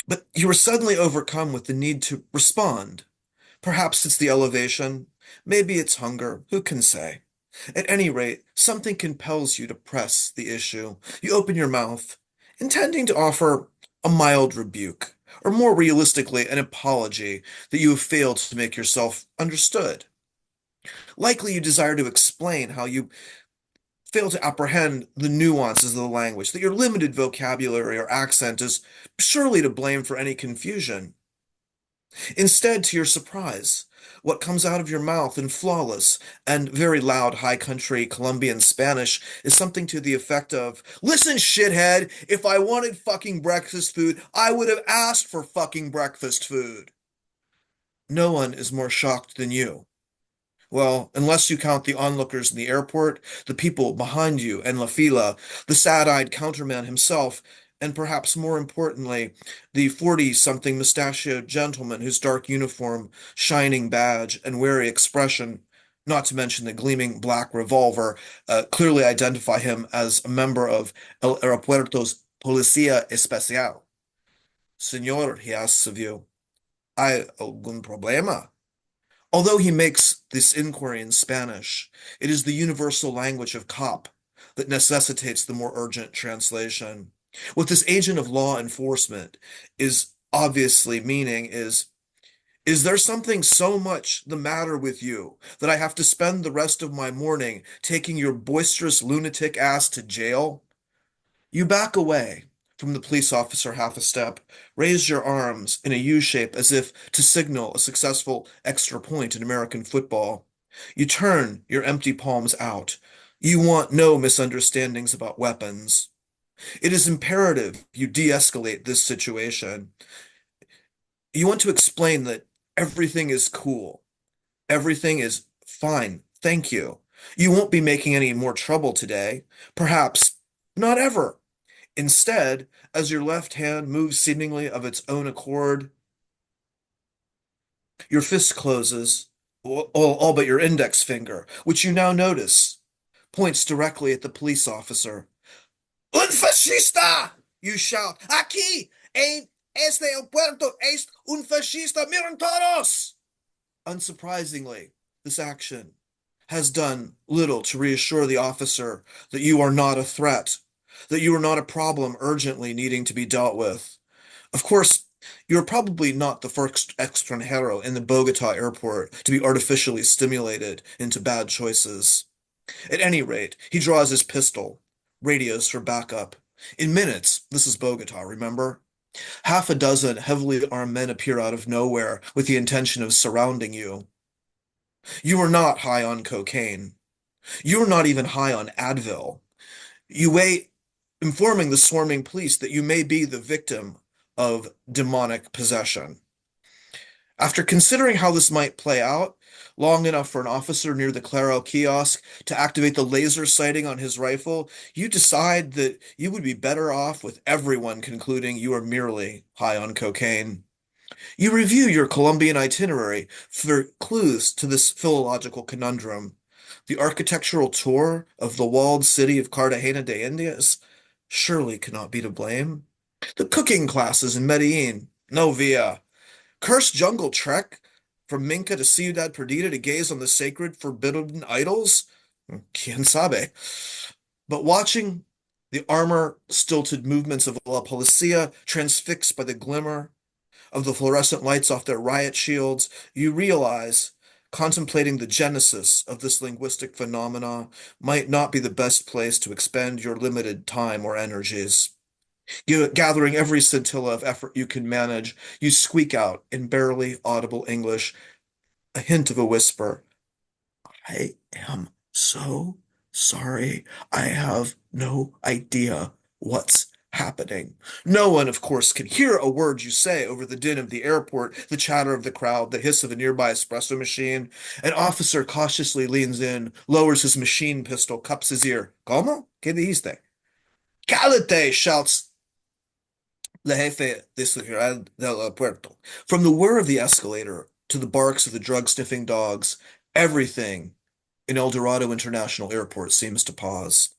but you are suddenly overcome with the need to respond. Perhaps it's the elevation, maybe it's hunger, who can say? At any rate, something compels you to press the issue. You open your mouth, intending to offer a mild rebuke, or more realistically, an apology that you have failed to make yourself understood. Likely you desire to explain how you fail to apprehend the nuances of the language, that your limited vocabulary or accent is surely to blame for any confusion. Instead, to your surprise, what comes out of your mouth in flawless and very loud high country Colombian Spanish is something to the effect of, "Listen, shithead, if I wanted fucking breakfast food, I would have asked for fucking breakfast food." No one is more shocked than you. Well, unless you count the onlookers in the airport, the people behind you and La Fila, the sad-eyed counterman himself, and perhaps more importantly, the 40-something mustachioed gentleman whose dark uniform, shining badge, and wary expression, not to mention the gleaming black revolver, clearly identify him as a member of El Aeropuerto's Policía Especial. "Señor," he asks of you, "¿hay algún problema?" Although he makes this inquiry in Spanish, it is the universal language of cop that necessitates the more urgent translation. What this agent of law enforcement is obviously meaning is there something so much the matter with you that I have to spend the rest of my morning taking your boisterous lunatic ass to jail? You back away from the police officer half a step, raise your arms in a U shape as if to signal a successful extra point in American football. You turn your empty palms out. You want no misunderstandings about weapons. It is imperative you de-escalate this situation. You want to explain that everything is cool. Everything is fine. Thank you. You won't be making any more trouble today. Perhaps not ever. Instead, as your left hand moves seemingly of its own accord, your fist closes, all but your index finger, which you now notice, points directly at the police officer. "Un fascista!" you shout. "Aquí, en este puerto, es un fascista. Miren todos!" Unsurprisingly, this action has done little to reassure the officer that you are not a threat, that you are not a problem urgently needing to be dealt with. Of course, you are probably not the first extranjero in the Bogota airport to be artificially stimulated into bad choices. At any rate, he draws his pistol, radios for backup. In minutes, this is Bogota, remember? Half a dozen heavily armed men appear out of nowhere with the intention of surrounding you. You are not high on cocaine. You are not even high on Advil. You wait, informing the swarming police that you may be the victim of demonic possession. After considering how this might play out, long enough for an officer near the Claro kiosk to activate the laser sighting on his rifle, you decide that you would be better off with everyone concluding you are merely high on cocaine. You review your Colombian itinerary for clues to this philological conundrum. The architectural tour of the walled city of Cartagena de Indias surely cannot be to blame. The cooking classes in Medellin, no via. Cursed jungle trek from Minca to Ciudad Perdida to gaze on the sacred, forbidden idols? Quien sabe? But watching the armor-stilted movements of La Policia transfixed by the glimmer of the fluorescent lights off their riot shields, you realize contemplating the genesis of this linguistic phenomena might not be the best place to expend your limited time or energies. Gathering every scintilla of effort you can manage, you squeak out in barely audible English, a hint of a whisper. I am so sorry. I have no idea what's happening. No one, of course, can hear a word you say over the din of the airport, the chatter of the crowd, the hiss of a nearby espresso machine. An officer cautiously leans in, lowers his machine pistol, cups his ear. ¿Cómo? ¿Qué dijiste? Cállate, shouts the jefe de seguridad del puerto. From the whir of the escalator to the barks of the drug-sniffing dogs, everything in El Dorado International Airport seems to pause.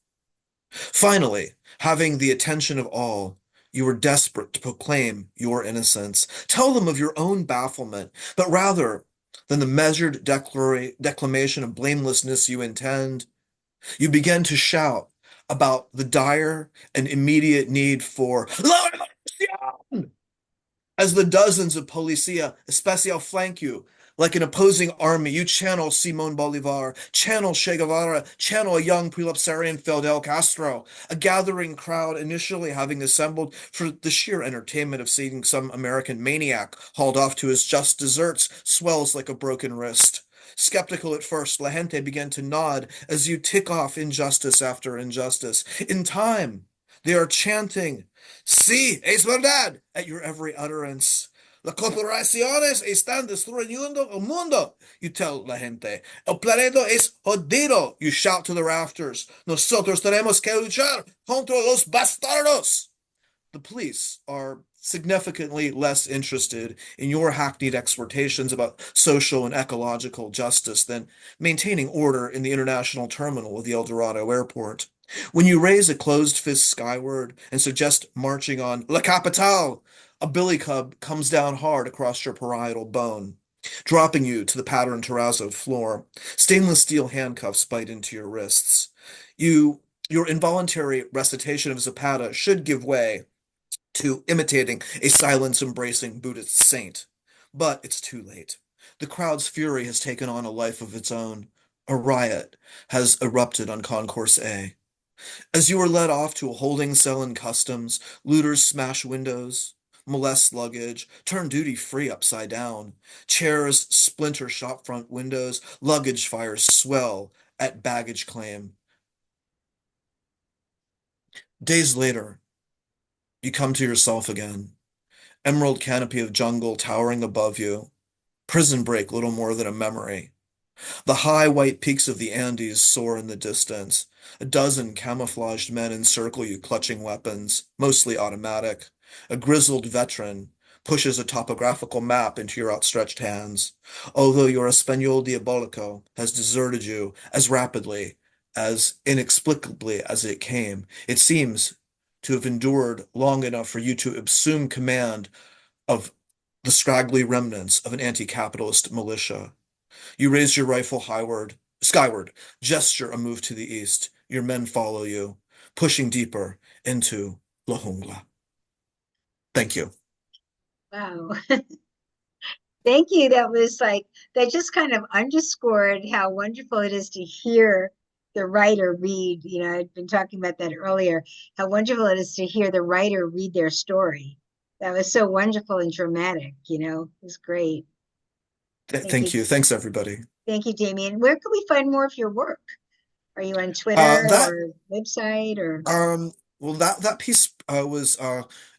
Finally, having the attention of all, you are desperate to proclaim your innocence. Tell them of your own bafflement, but rather than the measured declamation of blamelessness you intend, you begin to shout about the dire and immediate need for law and order as the dozens of Policia Especial flank you. Like an opposing army, you channel Simon Bolivar, channel Che Guevara, channel a young prelapsarian Fidel Castro, a gathering crowd initially having assembled for the sheer entertainment of seeing some American maniac hauled off to his just desserts swells like a broken wrist. Skeptical at first, La Gente began to nod as you tick off injustice after injustice. In time, they are chanting, Sí, es verdad, at your every utterance. Las corporaciones están destruyendo el mundo, you tell la gente. El planeta es jodido, you shout to the rafters. Nosotros tenemos que luchar contra los bastardos. The police are significantly less interested in your hackneyed exhortations about social and ecological justice than maintaining order in the international terminal of the El Dorado Airport. When you raise a closed fist skyward and suggest marching on La Capitale, a billy cub comes down hard across your parietal bone, dropping you to the patterned terrazzo floor. Stainless steel handcuffs bite into your wrists. Your involuntary recitation of Zapata should give way to imitating a silence-embracing Buddhist saint. But it's too late. The crowd's fury has taken on a life of its own. A riot has erupted on Concourse A. As you are led off to a holding cell in customs, looters smash windows, molest luggage, turn duty-free upside down. Chairs splinter shopfront windows, luggage fires swell at baggage claim. Days later, you come to yourself again. Emerald canopy of jungle towering above you. Prison break little more than a memory. The high white peaks of the Andes soar in the distance. A dozen camouflaged men encircle you, clutching weapons, mostly automatic. A grizzled veteran pushes a topographical map into your outstretched hands. Although your Español Diabolico has deserted you as rapidly, as inexplicably as it came, it seems to have endured long enough for you to assume command of the scraggly remnants of an anti-capitalist militia. You raise your rifle skyward, gesture a move to the east. Your men follow you, pushing deeper into La Jungla. Thank you. Wow. Thank you. That just kind of underscored how wonderful it is to hear the writer read. I'd been talking about that earlier, how wonderful it is to hear the writer read their story. That was so wonderful and dramatic, it was great. Thank you. Thanks, everybody. Thank you, Damian. Where can we find more of your work? Are you on Twitter or website or? Well, that piece was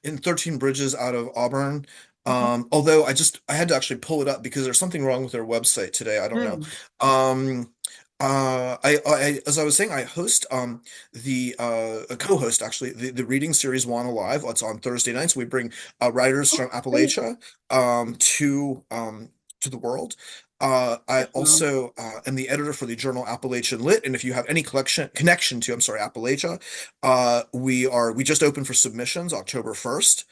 in 13 Bridges out of Auburn. Although I had to actually pull it up because there's something wrong with their website today. I don't know. As I was saying, I host a co-host actually the reading series One Alive. It's on Thursday nights. We bring writers from Appalachia to the world. I also am the editor for the journal Appalachian Lit, and if you have any connection to, I'm sorry, Appalachia, we just opened for submissions October 1st.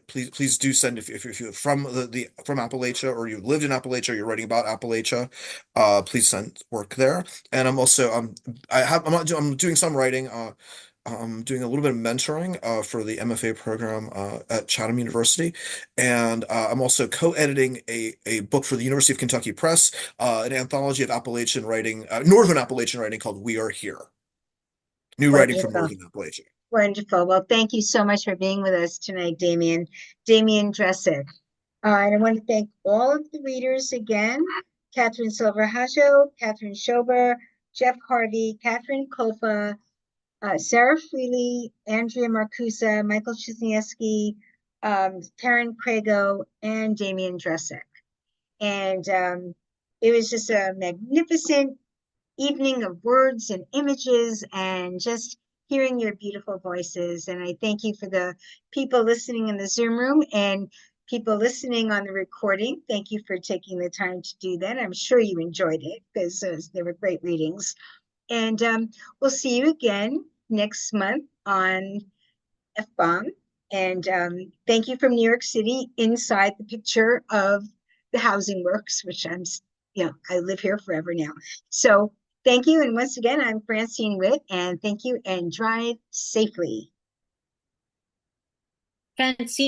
Please do send if you're from from Appalachia, or you lived in Appalachia, you're writing about Appalachia, please send work there. And I'm also I'm doing some writing. I'm doing a little bit of mentoring for the MFA program at Chatham University, and I'm also co-editing a book for the University of Kentucky Press, an anthology of Appalachian writing, Northern Appalachian writing called "We Are Here," new writing from Wonderful. Northern Appalachia. Wonderful. Well, thank you so much for being with us tonight, Damian Dressick. And I want to thank all of the readers again: Kathryn Silver-Hajo, Kathryn Schauber, Jeff Harvey, Kathryn Kulpa, Sarah Freligh, Andrea Marcusa, Michael Czyzniejewski, Karen Craigo, and Damian Dressick. And it was just a magnificent evening of words and images and just hearing your beautiful voices. And I thank you for the people listening in the Zoom room and people listening on the recording. Thank you for taking the time to do that. I'm sure you enjoyed it because they were great readings. And we'll see you again next month on FBOMB. And thank you from New York City, inside the picture of the Housing Works, which I live here forever now. So thank you. And once again, I'm Francine Witte, and thank you, and drive safely. Francine.